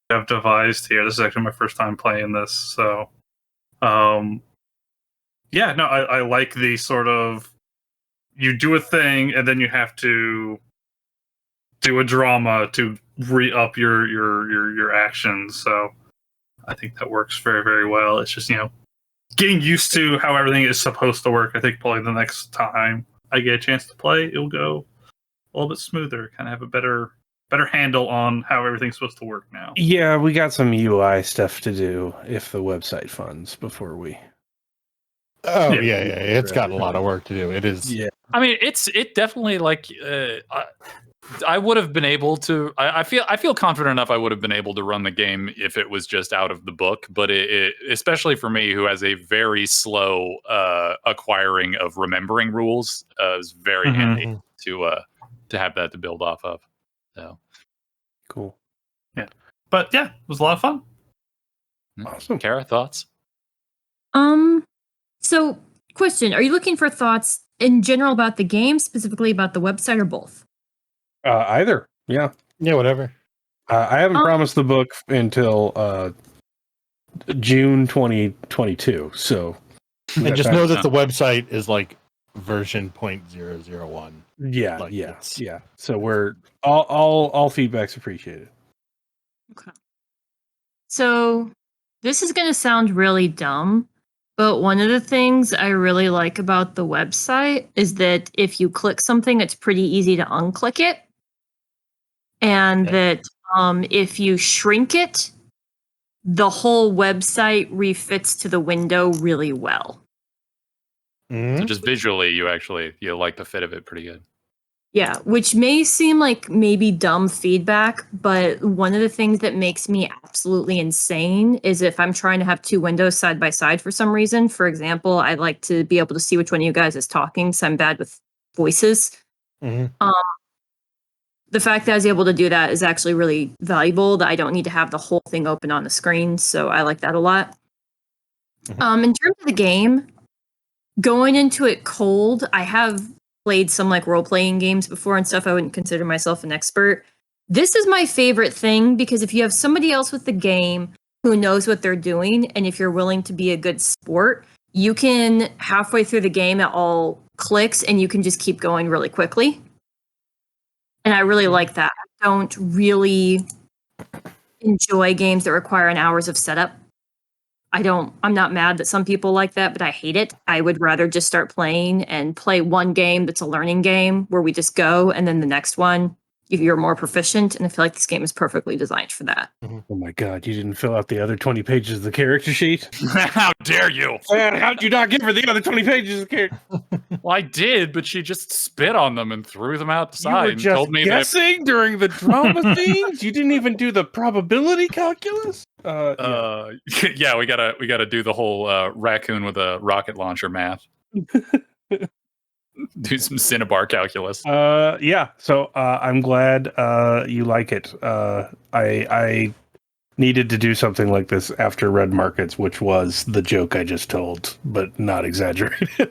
I've devised here. This is actually my first time playing this, so yeah, no, I like the sort of, you do a thing and then you have to do a drama to re-up your actions. So I think that works very, very well. It's just, getting used to how everything is supposed to work. I think probably the next time I get a chance to play, it'll go a little bit smoother, kind of have a better handle on how everything's supposed to work now. Yeah, we got some UI stuff to do if the website funds before we. Oh yeah. It's got a lot of work to do. It is. Yeah. I mean, it definitely like I would have been able to. I feel confident enough. I would have been able to run the game if it was just out of the book. But it especially for me, who has a very slow acquiring of remembering rules, is very handy to have that to build off of. So Cool. Yeah, but yeah, it was a lot of fun. Awesome. Kara, thoughts? So, question: are you looking for thoughts in general about the game, specifically about the website, or both? Either. Yeah. Yeah, whatever. I haven't promised the book until June 2022. So, and just know that the website is like version 0.001. Yeah, Like, yeah. it's- Yeah. So we're all feedback's appreciated. Okay. So, this is going to sound really dumb, but one of the things I really like about the website is that if you click something, it's pretty easy to unclick it. And that If you shrink it, the whole website refits to the window really well. So just visually, you like the fit of it pretty good. Yeah, which may seem like maybe dumb feedback, but one of the things that makes me absolutely insane is if I'm trying to have two windows side by side for some reason. For example, I'd like to be able to see which one of you guys is talking, so I'm bad with voices. The fact that I was able to do that is actually really valuable, that I don't need to have the whole thing open on the screen, so I like that a lot. In terms of the game, going into it cold, I have played some like role-playing games before and stuff. I wouldn't consider myself an expert. This is my favorite thing because if you have somebody else with the game who knows what they're doing, and if you're willing to be a good sport, you can halfway through the game it all clicks and you can just keep going really quickly. And I really like that. I don't really enjoy games that require an hours of setup. I'm not mad that some people like that, but I hate it. I would rather just start playing and play one game that's a learning game where we just go, and then the next one, if you're more proficient. And I feel like this game is perfectly designed for that. Oh my god, you didn't fill out the other 20 pages of the character sheet? How dare you? Man, how'd you not give her the other 20 pages of the character? Well, I did, but she just spit on them and threw them out the You side were and just told me guessing during the drama scenes? You didn't even do the probability calculus? Yeah, we gotta do the whole raccoon with a rocket launcher math. Do some Cinnabar calculus. Yeah, so I'm glad you like it. I needed to do something like this after Red Markets, which was the joke I just told, but not exaggerated.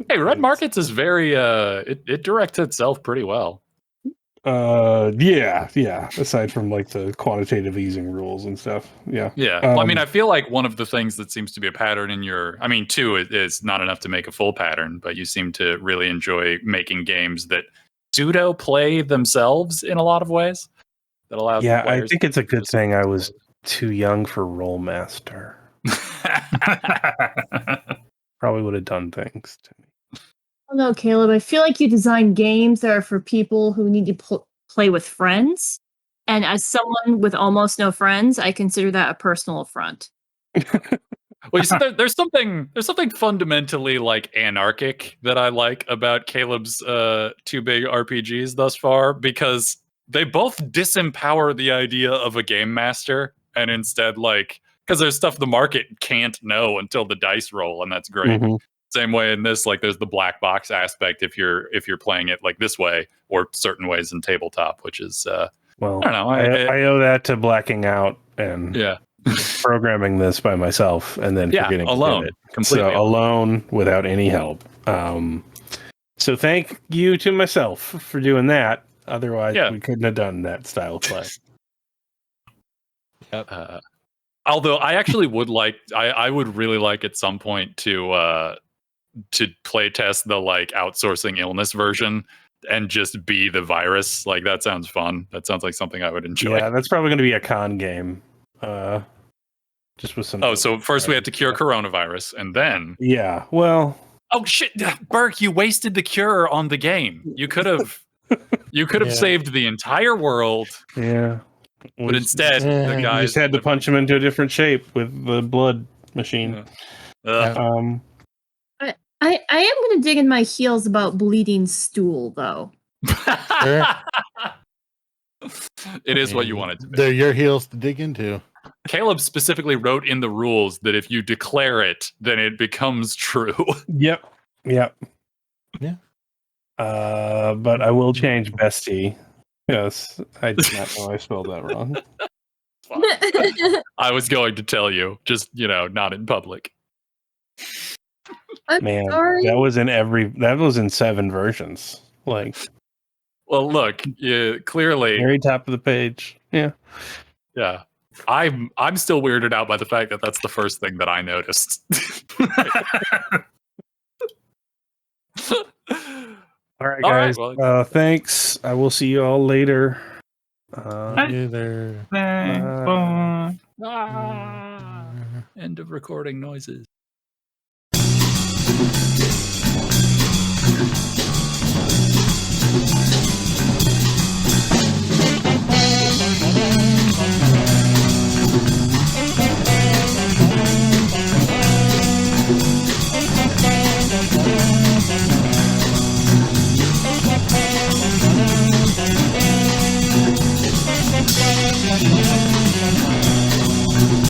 Hey, Red Markets is very it directs itself pretty well. Yeah. Aside from like the quantitative easing rules and stuff. Yeah. Well, I mean, I feel like one of the things that seems to be a pattern in two is not enough to make a full pattern, but you seem to really enjoy making games that pseudo play themselves in a lot of ways. That allows. Yeah, I think it's a good thing I was too young for Roll Master. Probably would have done things to me. I don't know, Caleb. I feel like you design games that are for people who need to play with friends. And as someone with almost no friends, I consider that a personal affront. Well, you see, there's something fundamentally like anarchic that I like about Caleb's two big RPGs thus far, because they both disempower the idea of a game master and instead because there's stuff the market can't know until the dice roll, and that's great. Mm-hmm. Same way in this, like there's the black box aspect if you're playing it like this way or certain ways in tabletop, which is well, I don't know. I owe that to blacking out and programming this by myself and then forgetting alone, to do it. Completely alone without any help. So thank you to myself for doing that. Otherwise, we couldn't have done that style of play. Yep. Although I actually would I would really like at some point to play test the outsourcing illness version and just be the virus. Like that sounds fun. That sounds like something I would enjoy. Yeah, that's probably going to be a con game. Just with some. Oh, so first we have to cure coronavirus, and then. Yeah. Well. Oh shit, Birk! You wasted the cure on the game. You could have. You could have saved the entire world. Yeah. But instead, the guys just had to punch him into a different shape with the blood machine. I am going to dig in my heels about bleeding stool, though. It is what you wanted to be. They're your heels to dig into. Caleb specifically wrote in the rules that if you declare it, then it becomes true. Yep. Yeah. But I will change bestie. Yes, I did not know I spelled that wrong. I was going to tell you, just not in public. Man, that was in 7 versions. Well, look, clearly very top of the page. Yeah. I'm still weirded out by the fact that that's the first thing that I noticed. All right, guys. Well, thanks. I will see you all later. End of recording noises.